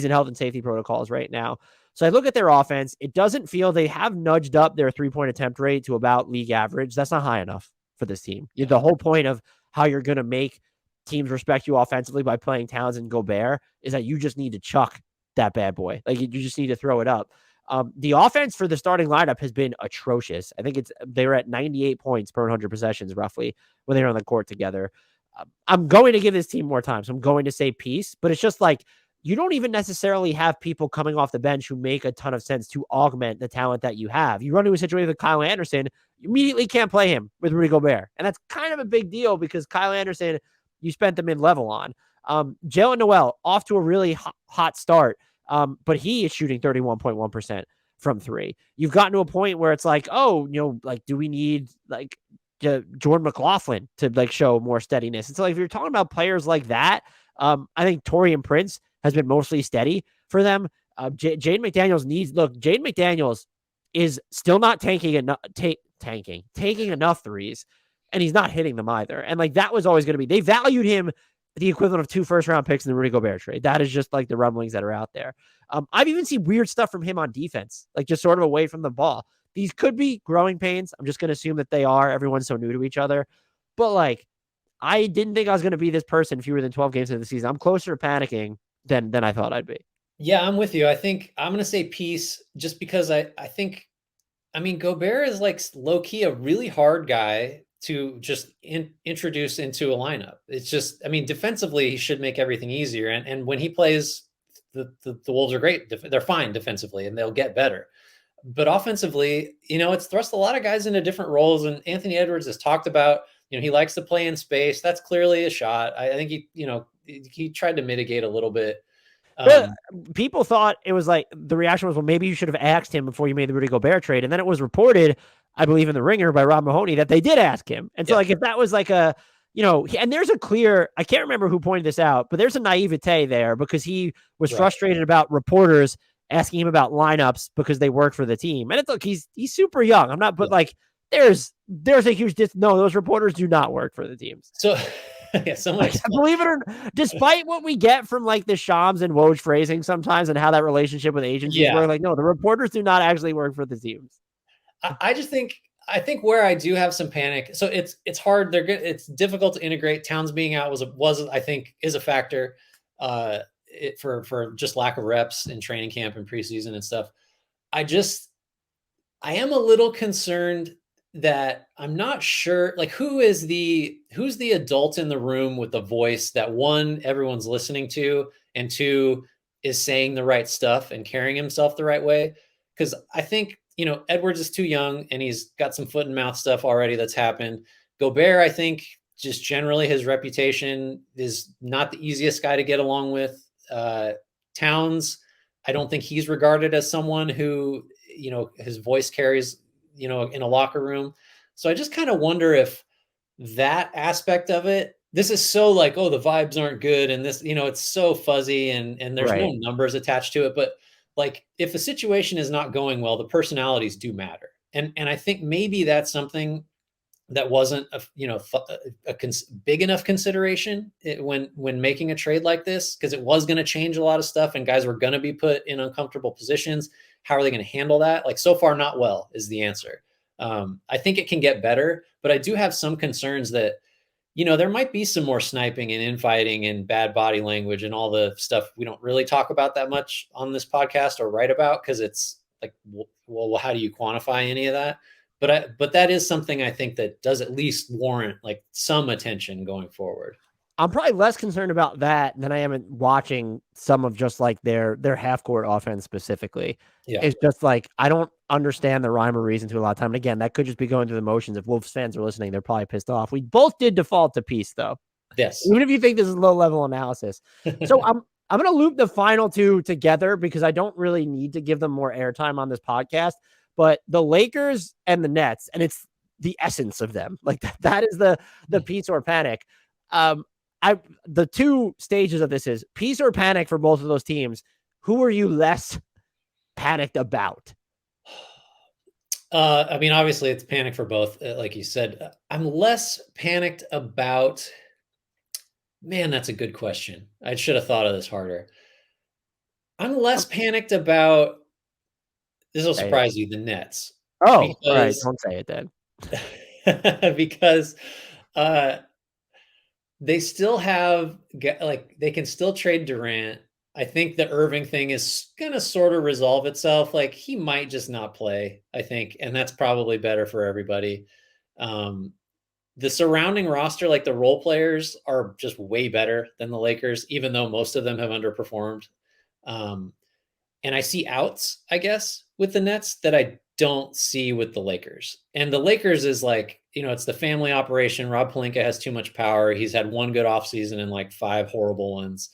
in health and safety protocols right now. So I look at their offense. It doesn't feel they have nudged up their 3-point attempt rate to about league average. That's not high enough for this team. Yeah. The whole point of how you're going to make teams respect you offensively by playing Towns and Gobert is that you just need to chuck that bad boy. Like you just need to throw it up. The offense for the starting lineup has been atrocious. I think they were at 98 points per 100 possessions roughly when they were on the court together. I'm going to give this team more time. So I'm going to say peace, but it's just like, you don't even necessarily have people coming off the bench who make a ton of sense to augment the talent that you have. You run into a situation with Kyle Anderson, you immediately can't play him with Rudy Gobert. And that's kind of a big deal because Kyle Anderson, you spent the mid-level on. Jalen Noel off to a really hot start. But he is shooting 31.1%. from three. You've gotten to a point where it's like, oh, like, do we need like Jordan McLaughlin to like show more steadiness? And so like, if you're talking about players like that, I think Taurean Prince has been mostly steady for them. Jaden McDaniels is still not taking enough threes, and he's not hitting them either. And like, that was always going to be, they valued him the equivalent of 2 first-round picks in the Rudy Gobert trade. That is just like the rumblings that are out there. I've even seen weird stuff from him on defense, like just sort of away from the ball. These could be growing pains. I'm just going to assume that they are. Everyone's so new to each other. But like, I didn't think I was going to be this person fewer than 12 games into the season. I'm closer to panicking than I thought I'd be. Yeah, I'm with you. I think I'm going to say peace just because I mean, Gobert is like low key a really hard guy to just introduce into a lineup. It's just, I mean, defensively, he should make everything easier. And when he plays, the Wolves are great. They're fine defensively and they'll get better. But offensively, it's thrust a lot of guys into different roles. And Anthony Edwards has talked about, he likes to play in space. That's clearly a shot. I think he tried to mitigate a little bit. People thought it was like, the reaction was, well, maybe you should have asked him before you made the Rudy Gobert trade. And then it was reported, I believe in the Ringer by Rob Mahoney, that they did ask him. And so like, if that was like a, and there's a clear, I can't remember who pointed this out, but there's a naivete there because he was frustrated about reporters asking him about lineups because they work for the team. And it's like, he's super young. I'm not, but like, there's a huge no, those reporters do not work for the teams. So yeah, believe it or not, despite what we get from like the Shams and Woj phrasing sometimes and how that relationship with agencies work, like, no, the reporters do not actually work for the teams. I think where I do have some panic. So it's hard. It's difficult to integrate. Towns being out was I think is a factor for just lack of reps in training camp and preseason and stuff. I am a little concerned that I'm not sure, like, who's the adult in the room with the voice that, one, everyone's listening to, and two, is saying the right stuff and carrying himself the right way. Because I think, Edwards is too young and he's got some foot and mouth stuff already that's happened. Gobert, I think, just generally his reputation is not the easiest guy to get along with. Towns, I don't think he's regarded as someone who, his voice carries, in a locker room. So I just kind of wonder if that aspect of it, this is so like, oh, the vibes aren't good. And this, it's so fuzzy and there's no numbers attached to it. But like, if a situation is not going well, the personalities do matter. And I think maybe that's something that wasn't a big enough consideration when making a trade like this, because it was going to change a lot of stuff and guys were going to be put in uncomfortable positions. How are they going to handle that? Like, so far, not well is the answer. I think it can get better, but I do have some concerns that, there might be some more sniping and infighting and bad body language and all the stuff we don't really talk about that much on this podcast or write about, because it's like, well, how do you quantify any of that? But that is something I think that does at least warrant like some attention going forward. I'm probably less concerned about that than I am watching some of just like their half court offense specifically. Yeah. It's just like, I don't understand the rhyme or reason to a lot of time. And again, that could just be going through the motions. If Wolves fans are listening, they're probably pissed off. We both did default to peace though. Yes. Even if you think this is low level analysis. So I'm going to loop the final two together because I don't really need to give them more airtime on this podcast, but the Lakers and the Nets, and it's the essence of them. Like that is the peace or panic. The two stages of this is peace or panic for both of those teams. Who are you less panicked about? I mean, obviously it's panic for both. Like you said, I'm less panicked about, man, that's a good question. I should have thought of this harder. I'm less panicked about, this will surprise you, the Nets. Oh, all right. Don't say it then. Because, they still have, like, they can still trade Durant. I think the Irving thing is going to sort of resolve itself. Like, he might just not play, I think, and that's probably better for everybody. The surrounding roster, like the role players, are just way better than the Lakers, even though most of them have underperformed. And I see outs, I guess, with the Nets that I don't see with the Lakers. And the Lakers is like, it's the family operation. Rob Pelinka has too much power. He's had one good offseason and like 5 horrible ones.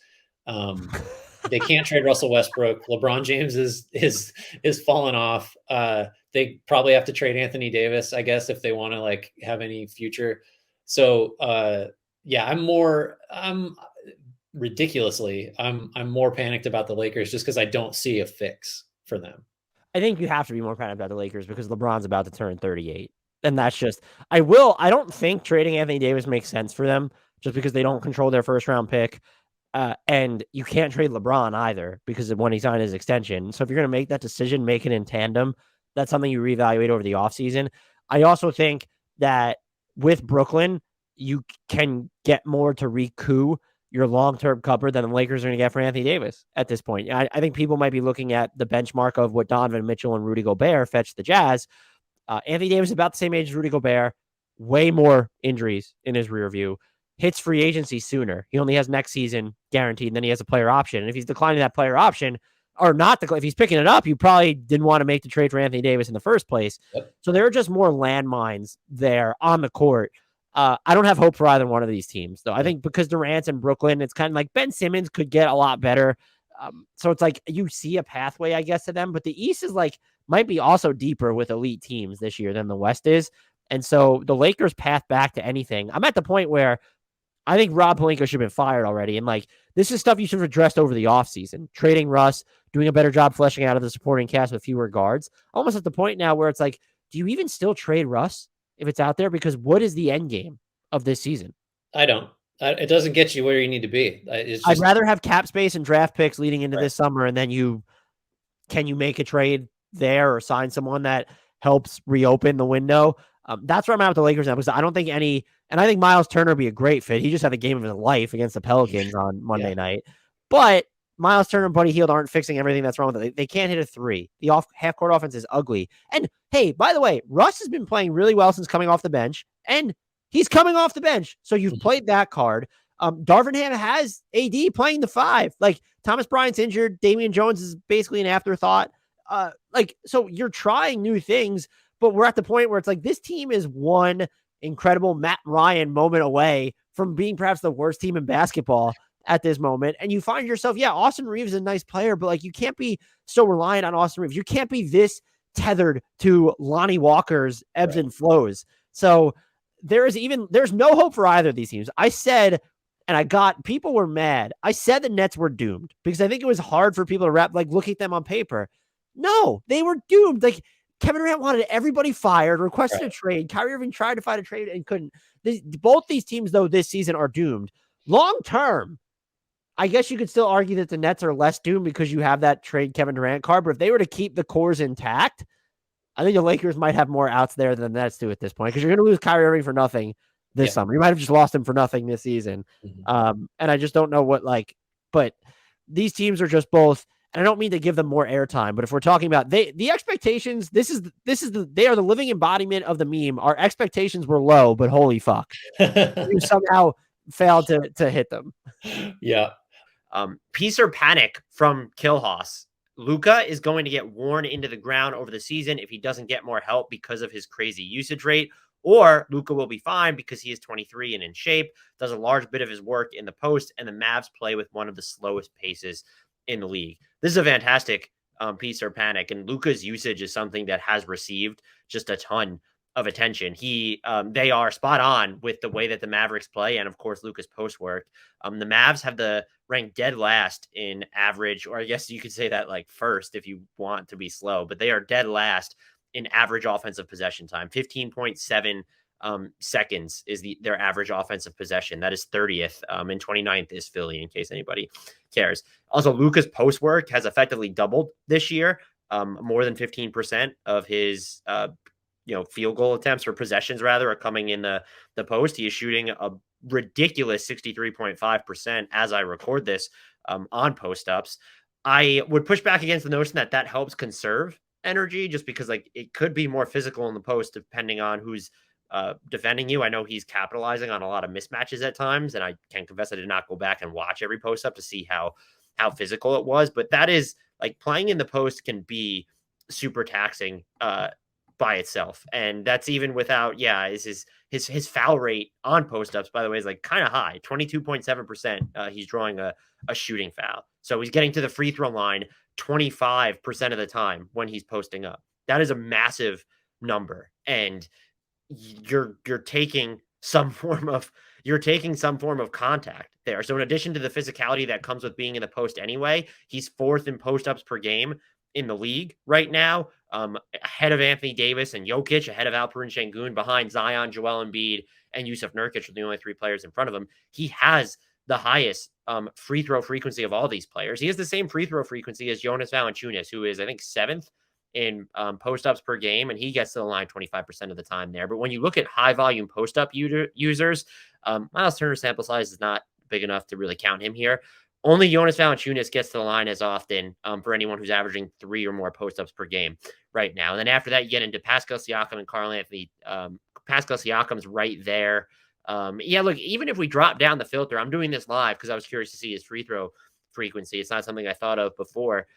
They can't trade Russell Westbrook. LeBron James is falling off. They probably have to trade Anthony Davis, I guess, if they want to like have any future. So yeah, I'm ridiculously, I'm more panicked about the Lakers just because I don't see a fix for them. I think you have to be more panicked about the Lakers because LeBron's about to turn 38. And that's just, I don't think trading Anthony Davis makes sense for them just because they don't control their first round pick. And you can't trade LeBron either because of when he signed his extension. So if you're going to make that decision, make it in tandem. That's something you reevaluate over the offseason. I also think that with Brooklyn, you can get more to recoup your long-term cover than the Lakers are going to get for Anthony Davis at this point. I think people might be looking at the benchmark of what Donovan Mitchell and Rudy Gobert fetched the Jazz. Anthony Davis is about the same age as Rudy Gobert, way more injuries in his rear view. Hits free agency sooner. He only has next season guaranteed, and then he has a player option. And if he's declining that player option, or not, if he's picking it up, you probably didn't want to make the trade for Anthony Davis in the first place. Yep. So there are just more landmines there on the court. I don't have hope for either one of these teams, though. I think because Durant's in Brooklyn, it's kind of like Ben Simmons could get a lot better. So it's like you see a pathway, I guess, to them. But the East is like might be also deeper with elite teams this year than the West is. And so the Lakers' path back to anything, I'm at the point where I think Rob Pelinka should have been fired already. And like, this is stuff you should have addressed over the offseason. Trading Russ, doing a better job fleshing out of the supporting cast with fewer guards. Almost at the point now where it's like, do you even still trade Russ if it's out there? Because what is the end game of this season? I don't. It doesn't get you where you need to be. I'd rather have cap space and draft picks leading into this summer, and then can you make a trade there or sign someone that helps reopen the window? That's where I'm at with the Lakers now because I don't think and I think Miles Turner would be a great fit. He just had the game of his life against the Pelicans on Monday night. But Miles Turner and Buddy Hield aren't fixing everything that's wrong with it. They can't hit a three. The half-court offense is ugly. And hey, by the way, Russ has been playing really well since coming off the bench, and he's coming off the bench. So you've played that card. Darvin Ham has AD playing the 5. Like, Thomas Bryant's injured. Damian Jones is basically an afterthought. So you're trying new things, but we're at the point where it's like this team is one incredible Matt Ryan moment away from being perhaps the worst team in basketball at this moment. And you find yourself, Austin Reeves is a nice player, but like you can't be so reliant on Austin Reeves. You can't be this tethered to Lonnie Walker's ebbs and flows. So there's no hope for either of these teams. I said, and people were mad. I said the Nets were doomed because I think it was hard for people to look at them on paper. No, they were doomed. Like, Kevin Durant wanted everybody fired, requested a trade. Kyrie Irving tried to find a trade and couldn't. Both these teams, though, this season are doomed. Long term, I guess you could still argue that the Nets are less doomed because you have that trade Kevin Durant card. But if they were to keep the cores intact, I think the Lakers might have more outs there than the Nets do at this point because you're going to lose Kyrie Irving for nothing this summer. You might have just lost him for nothing this season. And I just don't know but these teams are just both. And I don't mean to give them more airtime, but if we're talking about the expectations, they are the living embodiment of the meme. Our expectations were low, but holy fuck, you somehow failed to hit them. Yeah. Peace or panic from Kilhoss. Luka is going to get worn into the ground over the season if he doesn't get more help because of his crazy usage rate, or Luka will be fine because he is 23 and in shape, does a large bit of his work in the post, and the Mavs play with one of the slowest paces in the league. This is a fantastic piece or panic, and Luka's usage is something that has received just a ton of attention. They are spot on with the way that the Mavericks play, and of course Luka's post work. The Mavs have the rank dead last in average, or I guess you could say that like first if you want to be slow, but they are dead last in average offensive possession time. 15.7 seconds is their average offensive possession. That is 30th, and 29th is Philly, in case anybody cares. Also, Luka's post work has effectively doubled this year. More than 15% of his field goal attempts or possessions rather are coming in the post. He is shooting a ridiculous 63.5% as I record this on post ups. I would push back against the notion that helps conserve energy just because like it could be more physical in the post depending on who's defending you. I know he's capitalizing on a lot of mismatches at times, and I can confess I did not go back and watch every post up to see how physical it was, but that is like playing in the post can be super taxing by itself, and that's even without his foul rate on post ups, by the way, is like kind of high, 22.7%. He's drawing a shooting foul, So he's getting to the free throw line 25% of the time when he's posting up. That is a massive number. And you're taking some form of contact there. So in addition to the physicality that comes with being in the post anyway, he's 4th in post-ups per game in the league right now, ahead of Anthony Davis and Jokic, ahead of Alperen Şengün, behind Zion, Joel Embiid, and Yusuf Nurkic are the only 3 players in front of him. He has the highest free throw frequency of all these players. He has the same free throw frequency as Jonas Valanciunas, who is, I think, 7th in post-ups per game, and he gets to the line 25% of the time there. But when you look at high-volume post-up users, Miles Turner's sample size is not big enough to really count him here. Only Jonas Valanciunas gets to the line as often for anyone who's averaging 3 or more post-ups per game right now. And then after that, you get into Pascal Siakam and Karl Anthony. Pascal Siakam's right there. Yeah, look, even if we drop down the filter, I'm doing this live because I was curious to see his free throw frequency. It's not something I thought of before.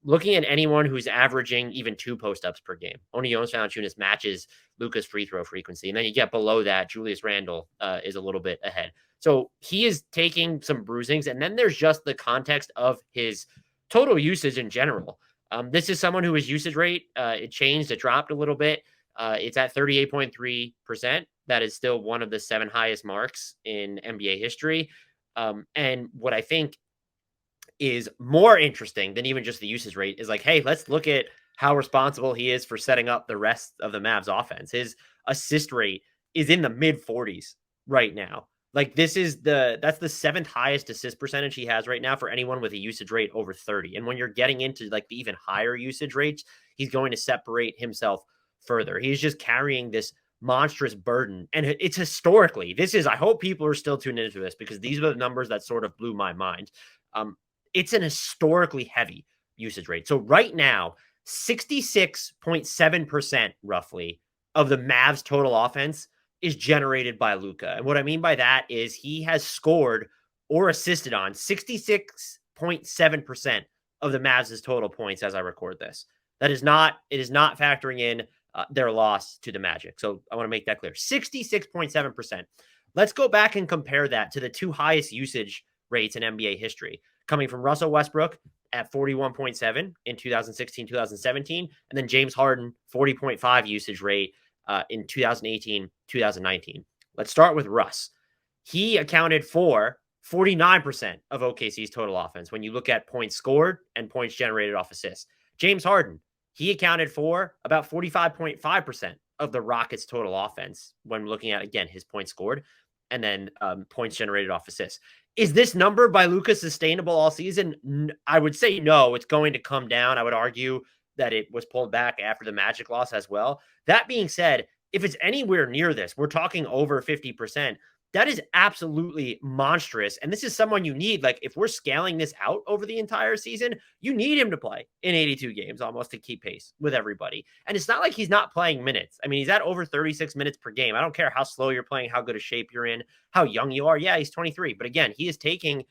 Looking at anyone who's averaging even 2 post-ups per game, only Jonas Valanciunas matches Luka's free throw frequency. And then you get below that, Julius Randle is a little bit ahead. So he is taking some bruisings. And then there's just the context of his total usage in general. This is someone who his usage rate, it changed, it dropped a little bit. It's at 38.3%. That is still one of the 7 highest marks in NBA history. And what I think is more interesting than even just the usage rate is like, hey, let's look at how responsible he is for setting up the rest of the Mavs offense. His assist rate is in the mid 40s right now. Like that's the 7th highest assist percentage he has right now for anyone with a usage rate over 30. And when you're getting into like the even higher usage rates, he's going to separate himself further. He's just carrying this monstrous burden. And it's historically, I hope people are still tuned into this because these are the numbers that sort of blew my mind. It's an historically heavy usage rate. So right now, 66.7% roughly of the Mavs total offense is generated by Luka. And what I mean by that is he has scored or assisted on 66.7% of the Mavs' total points as I record this. It is not factoring in their loss to the Magic. So I want to make that clear. 66.7%. Let's go back and compare that to the 2 highest usage rates in NBA history, coming from Russell Westbrook at 41.7 in 2016-2017, and then James Harden, 40.5 usage rate in 2018-2019. Let's start with Russ. He accounted for 49% of OKC's total offense when you look at points scored and points generated off assists. James Harden, he accounted for about 45.5% of the Rockets' total offense when looking at, again, his points scored and then points generated off assists. Is this number by Luka sustainable all season? I would say no. It's going to come down. I would argue that it was pulled back after the Magic loss as well. That being said, if it's anywhere near this, we're talking over 50%. That is absolutely monstrous. And this is someone you need. Like, if we're scaling this out over the entire season, you need him to play in 82 games almost to keep pace with everybody. And it's not like he's not playing minutes. I mean, he's at over 36 minutes per game. I don't care how slow you're playing, how good a shape you're in, how young you are. Yeah, he's 23. But again, he is taking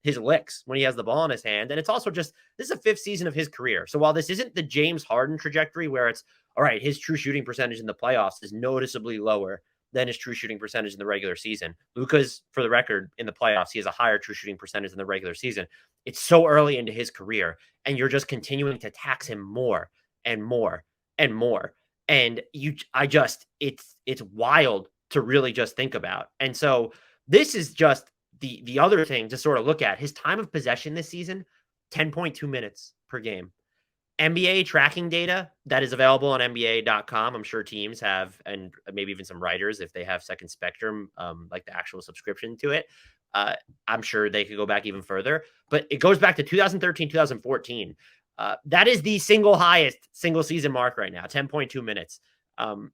his licks when he has the ball in his hand. And it's also just, this is a 5th season of his career. So while this isn't the James Harden trajectory where it's, all right, his true shooting percentage in the playoffs is noticeably lower than his true shooting percentage in the regular season. Luka's, for the record, in the playoffs, he has a higher true shooting percentage in the regular season. It's so early into his career, and you're just continuing to tax him more and more and more. And it's wild to really just think about. And so this is just the other thing to sort of look at. His time of possession this season, 10.2 minutes per game. NBA tracking data that is available on NBA.com. I'm sure teams have, and maybe even some writers, if they have Second Spectrum, like the actual subscription to it. I'm sure they could go back even further, but it goes back to 2013, 2014. That is the single highest single season mark right now, 10.2 minutes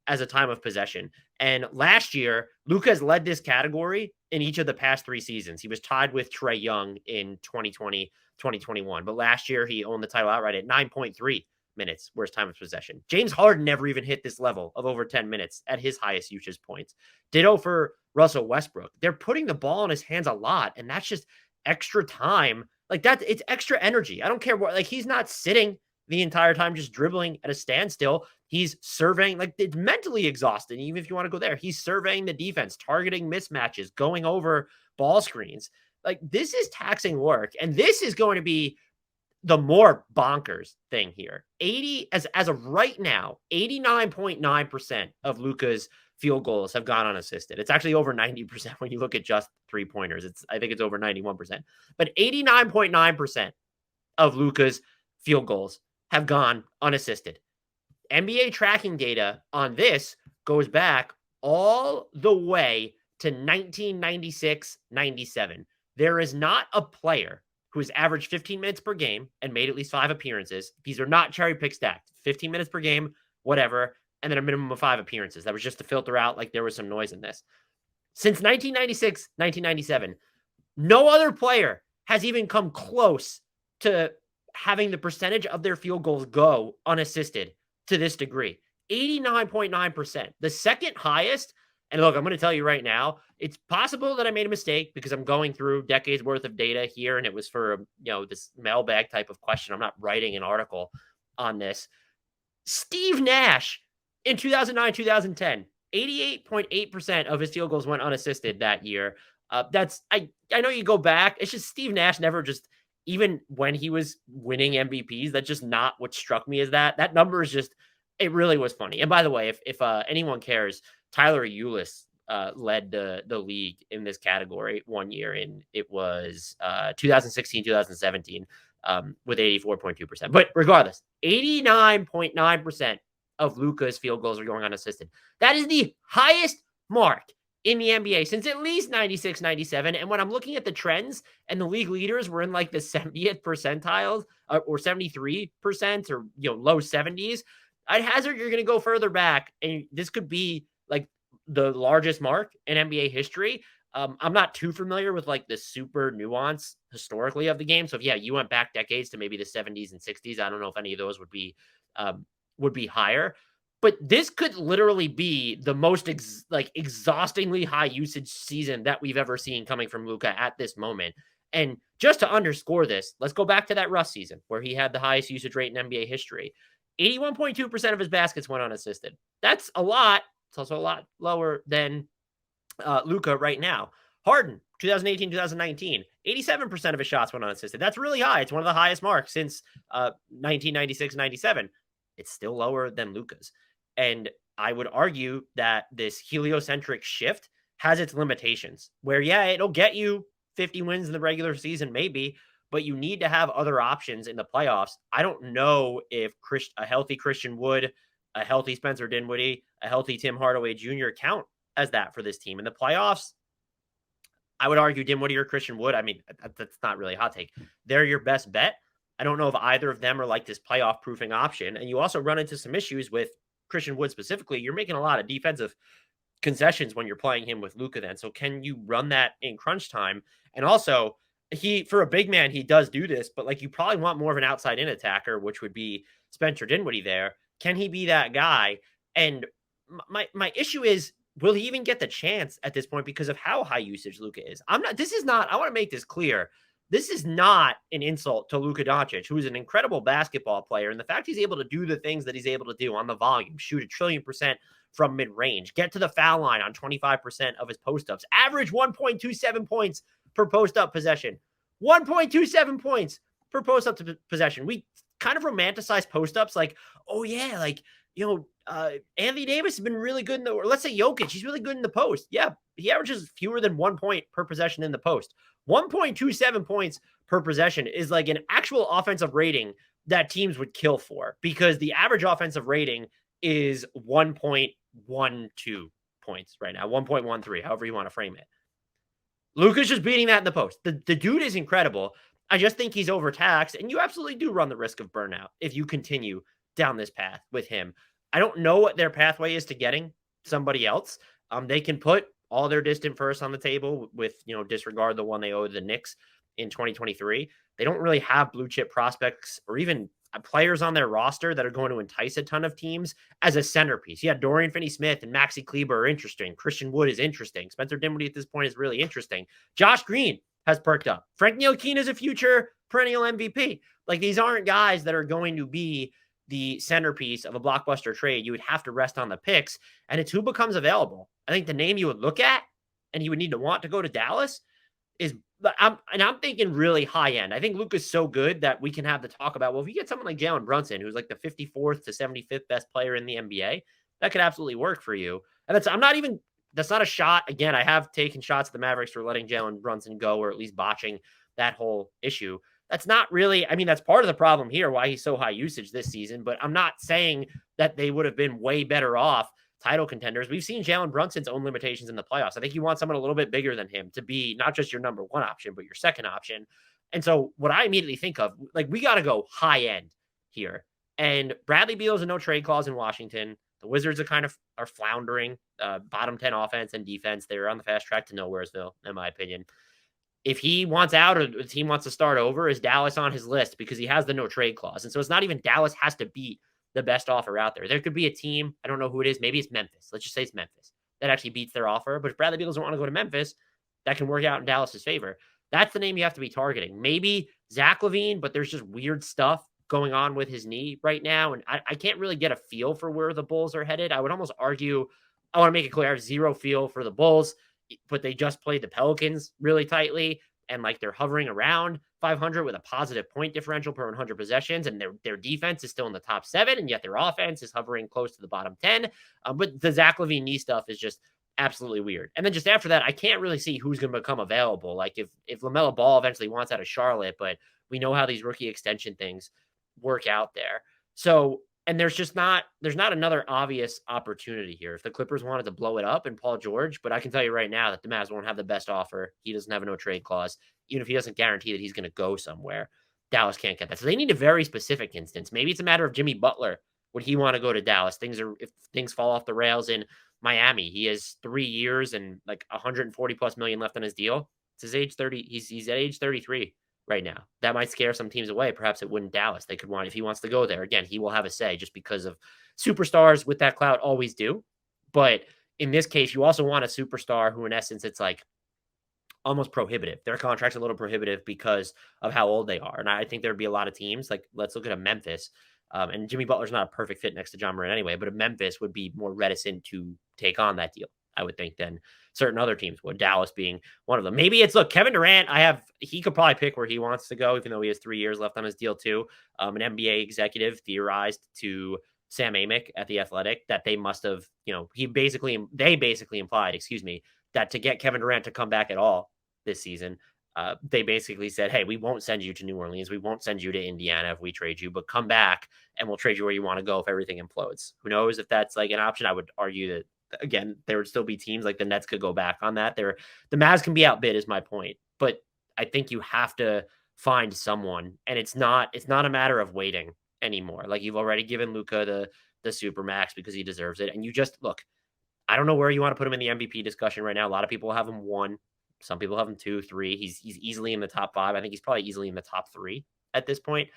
as a time of possession. And last year, Luka has led this category in each of the past 3 seasons. He was tied with Trae Young in 2020, 2021. But last year, he owned the title outright at 9.3 minutes, worst time of possession. James Harden never even hit this level of over 10 minutes at his highest usage points. Ditto for Russell Westbrook. They're putting the ball in his hands a lot, and that's just extra time. Like that, it's extra energy. I don't care what, like he's not sitting the entire time just dribbling at a standstill. He's surveying, like it's mentally exhausting, even if you want to go there. He's surveying the defense, targeting mismatches, going over ball screens. Like, this is taxing work. And this is going to be the more bonkers thing here. 80 as of right now, 89.9% of Luka's field goals have gone unassisted. It's actually over 90% when you look at just 3-pointers. I think it's over 91%. But 89.9% of Luka's field goals have gone unassisted. NBA tracking data on this goes back all the way to 1996-97. There is not a player who has averaged 15 minutes per game and made at least 5 appearances. These are not cherry pick stacked. 15 minutes per game, whatever, and then a minimum of 5 appearances. That was just to filter out like there was some noise in this. Since 1996, 1997, no other player has even come close to having the percentage of their field goals go unassisted to this degree. 89.9%. The second highest. And look, I'm going to tell you right now, it's possible that I made a mistake because I'm going through decades worth of data here, and it was for, this mailbag type of question. I'm not writing an article on this. Steve Nash in 2009, 2010, 88.8% of his field goals went unassisted that year. I know you go back. It's just Steve Nash never just, even when he was winning MVPs, that's just not what struck me as that number is just, it really was funny. And by the way, if anyone cares, Tyler Ulis led the league in this category one year, and it was 2016, 2017 with 84.2%. But regardless, 89.9% of Luka's field goals are going unassisted. That is the highest mark in the NBA since at least 96, 97. And when I'm looking at the trends and the league leaders were in like the 70th percentiles or 73% or low 70s, I'd hazard you're going to go further back, and this could be like the largest mark in NBA history. I'm not too familiar with like the super nuance historically of the game. So if you went back decades to maybe the 70s and 60s, I don't know if any of those would be higher. But this could literally be the most exhaustingly high usage season that we've ever seen coming from Luka at this moment. And just to underscore this, let's go back to that Russ season where he had the highest usage rate in NBA history. 81.2% of his baskets went unassisted. That's a lot. It's also a lot lower than Luka right now. Harden, 2018, 2019, 87% of his shots went unassisted. That's really high. It's one of the highest marks since 1996, 97. It's still lower than Luka's. And I would argue that this heliocentric shift has its limitations where, it'll get you 50 wins in the regular season, maybe, but you need to have other options in the playoffs. I don't know if a healthy Christian Wood, a healthy Spencer Dinwiddie, a healthy Tim Hardaway Jr. count as that for this team. In the playoffs, I would argue Dinwiddie or Christian Wood. I mean, that's not really a hot take. They're your best bet. I don't know if either of them are like this playoff proofing option. And you also run into some issues with Christian Wood specifically. You're making a lot of defensive concessions when you're playing him with Luka then. So can you run that in crunch time? And also, for a big man, he does do this, but like you probably want more of an outside in attacker, which would be Spencer Dinwiddie there. Can he be that guy? And my issue is, will he even get the chance at this point because of how high usage Luka is? I want to make this clear. This is not an insult to Luka Doncic, who is an incredible basketball player. And the fact he's able to do the things that he's able to do on the volume, shoot 1,000,000,000% from mid-range, get to the foul line on 25% of his post-ups, average 1.27 points per post-up possession. 1.27 points per post-up possession. We kind of romanticize post-ups like, oh yeah, like, Anthony Davis has been really good or let's say Jokic, he's really good in the post. Yeah, he averages fewer than 1 point per possession in the post. 1.27 points per possession is like an actual offensive rating that teams would kill for, because the average offensive rating is 1.12 points right now, 1.13, however you want to frame it. Luka's just beating that in the post. The dude is incredible. I just think he's overtaxed, and you absolutely do run the risk of burnout if you continue down this path with him. I don't know what their pathway is to getting somebody else. They can put all their distant firsts on the table with, disregard the one they owe the Knicks in 2023. They don't really have blue chip prospects or even players on their roster that are going to entice a ton of teams as a centerpiece. Yeah, Dorian Finney-Smith and Maxi Kleber are interesting. Christian Wood is interesting. Spencer Dinwiddie at this point is really interesting. Josh Green has perked up. Frank Ntilikina is a future perennial MVP. Like, these aren't guys that are going to be the centerpiece of a blockbuster trade. You would have to rest on the picks, and it's who becomes available. I think the name you would look at, and he would need to want to go to Dallas, is I'm thinking really high end. I think Luka's so good that we can have the talk about, well, if you get someone like Jalen Brunson, who's like the 54th to 75th best player in the NBA, that could absolutely work for you. And that's not a shot. Again, I have taken shots at the Mavericks for letting Jalen Brunson go, or at least botching that whole issue. That's not really, that's part of the problem here, why he's so high usage this season, but I'm not saying that they would have been way better off title contenders. We've seen Jalen Brunson's own limitations in the playoffs. I think you want someone a little bit bigger than him to be not just your number one option, but your second option. And so what I immediately think of, like, we got to go high end here. And Bradley Beal's a no trade clause in Washington. The Wizards are floundering, bottom 10 offense and defense. They're on the fast track to nowheresville, in my opinion. If he wants out or the team wants to start over, is Dallas on his list because he has the no trade clause. And so it's not even Dallas has to beat the best offer out there. There could be a team, I don't know who it is, maybe it's Memphis. Let's just say it's Memphis that actually beats their offer. But if Bradley Beal doesn't want to go to Memphis, that can work out in Dallas's favor. That's the name you have to be targeting. Maybe Zach LaVine, but there's just weird stuff going on with his knee right now. And I can't really get a feel for where the Bulls are headed. I would almost argue, I want to make it clear, I have zero feel for the Bulls, but they just played the Pelicans really tightly. And like they're hovering around 500 with a positive point differential per 100 possessions. And their defense is still in the top 7. And yet their offense is hovering close to the bottom 10. But the Zach LaVine knee stuff is just absolutely weird. And then just after that, I can't really see who's going to become available. Like if LaMelo Ball eventually wants out of Charlotte, but we know how these rookie extension things work out there. So, and there's not another obvious opportunity here. If the Clippers wanted to blow it up and Paul George, but I can tell you right now that the Mavs won't have the best offer. He doesn't have a no trade clause. Even if he doesn't guarantee that he's going to go somewhere, Dallas can't get that. So they need a very specific instance. Maybe it's a matter of Jimmy Butler. Would he want to go to Dallas? If things fall off the rails in Miami, he has 3 years and like 140 plus million left on his deal. It's his age 30. He's at age 33 right now. That might scare some teams away. Perhaps it wouldn't Dallas. They could want, if he wants to go there, again, he will have a say just because of superstars with that clout always do. But in this case, you also want a superstar who in essence, it's like almost prohibitive. Their contract's a little prohibitive because of how old they are. And I think there'd be a lot of teams, like let's look at a Memphis. And Jimmy Butler's not a perfect fit next to John Morant anyway, but a Memphis would be more reticent to take on that deal, I would think, than certain other teams would, Dallas being one of them. Maybe it's, look, Kevin Durant, he could probably pick where he wants to go, even though he has 3 years left on his deal too. An NBA executive theorized to Sam Amick at The Athletic that they must have, they basically implied, that to get Kevin Durant to come back at all this season, they basically said, hey, we won't send you to New Orleans. We won't send you to Indiana if we trade you, but come back and we'll trade you where you want to go if everything implodes. Who knows if that's like an option? I would argue that, again, there would still be teams like the Nets could go back on that. The Mavs can be outbid is my point, but I think you have to find someone, and it's not a matter of waiting anymore. Like you've already given Luka the super max because he deserves it. And you just look, I don't know where you want to put him in the MVP discussion right now. A lot of people have him 1. Some people have him 2, 3. He's easily in the top 5. I think he's probably easily in the top 3 at this point.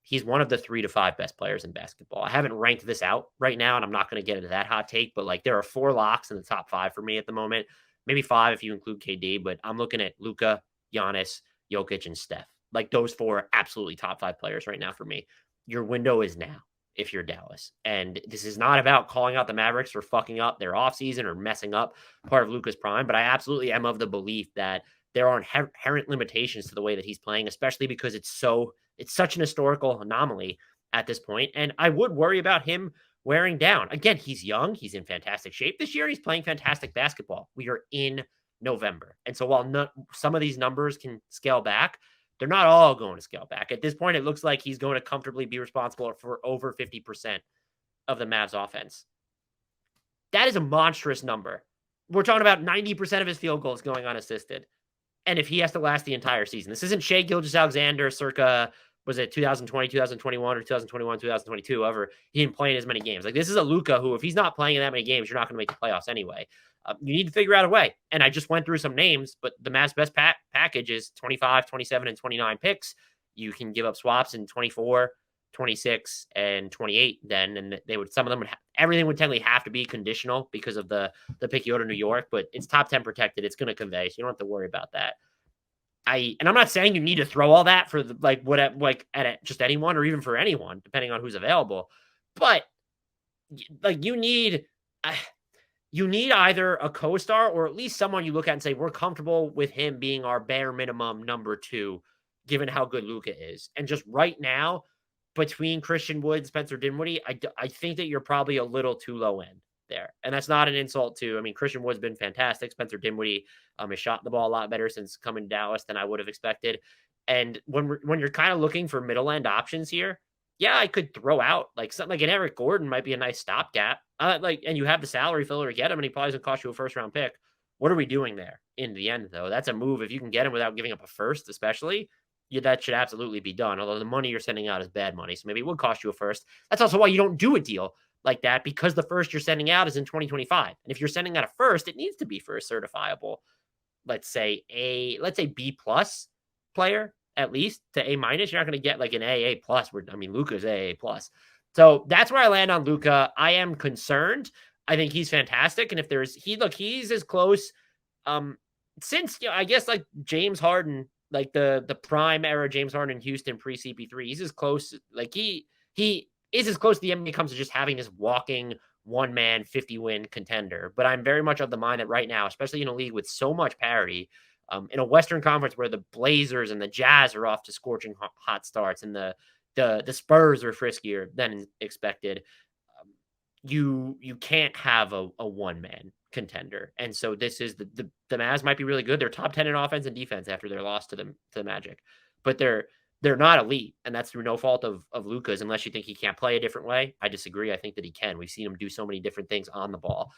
He's one of the 3 to 5 best players in basketball. I haven't ranked this out right now, and I'm not going to get into that hot take, but like there are 4 locks in the top 5 for me at the moment. Maybe 5 if you include KD, but I'm looking at Luka, Giannis, Jokic, and Steph. Like those 4 are absolutely top 5 players right now for me. Your window is now if you're Dallas. And this is not about calling out the Mavericks for fucking up their offseason or messing up part of Luka's prime, but I absolutely am of the belief that there are inherent limitations to the way that he's playing, especially because it's such an historical anomaly at this point. And I would worry about him wearing down. Again, he's young. He's in fantastic shape this year. He's playing fantastic basketball. We are in November. And so while some of these numbers can scale back, they're not all going to scale back. At this point, it looks like he's going to comfortably be responsible for over 50% of the Mavs offense. That is a monstrous number. We're talking about 90% of his field goals going unassisted. And if he has to last the entire season, this isn't Shai Gilgeous-Alexander circa, was it 2020, 2021, or 2021, 2022, however, he didn't play in as many games. Like this is a Luka who, if he's not playing in that many games, you're not going to make the playoffs anyway. You need to figure out a way. And I just went through some names, but the Mavs best package is 25, 27, and 29 picks. You can give up swaps in 24, 26, and 28 then, and everything would technically have to be conditional because of the pick you go to New York, but it's top 10 protected. It's going to convey, so you don't have to worry about that. And I'm not saying you need to throw all that for at just anyone or even for anyone, depending on who's available, but like you need you need either a co-star or at least someone you look at and say, we're comfortable with him being our bare minimum number 2, given how good Luka is. And just right now, between Christian Wood and Spencer Dinwiddie, I think that you're probably a little too low end there. And that's not an insult to, I mean, Christian Wood's been fantastic. Spencer Dinwiddie has shot the ball a lot better since coming to Dallas than I would have expected. And when you're kind of looking for middle end options here, yeah, I could throw out like something like an Eric Gordon might be a nice stopgap. And you have the salary filler to get him, and he probably doesn't cost you a first round pick. What are we doing there in the end, though? That's a move. If you can get him without giving up a first, especially, that should absolutely be done. Although the money you're sending out is bad money, so maybe it would cost you a first. That's also why you don't do a deal like that, because the first you're sending out is in 2025. And if you're sending out a first, it needs to be for a certifiable, let's say B plus player, at least to A minus. You're not going to get like an AA plus. I mean, Luka's AA plus. So that's where I land on Luka. I am concerned. I think he's fantastic. And if he's as close since, I guess like James Harden, like the prime era James Harden in Houston pre CP3, he's as close. Like he is as close to the NBA comes to just having this walking 1-man 50-win contender. But I'm very much of the mind that right now, especially in a league with so much parity, in a Western Conference where the Blazers and the Jazz are off to scorching hot starts and the Spurs are friskier than expected, you can't have a 1-man contender. And so this is the Mavs might be really good. They're top 10 in offense and defense after their loss to the Magic, but they're not elite, and that's through no fault of Luka's, unless you think he can't play a different way. I disagree. I think that he can. We've seen him do so many different things on the ball,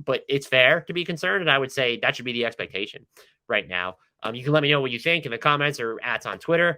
but it's fair to be concerned, and I would say that should be the expectation right now. You can let me know what you think in the comments or @ on Twitter.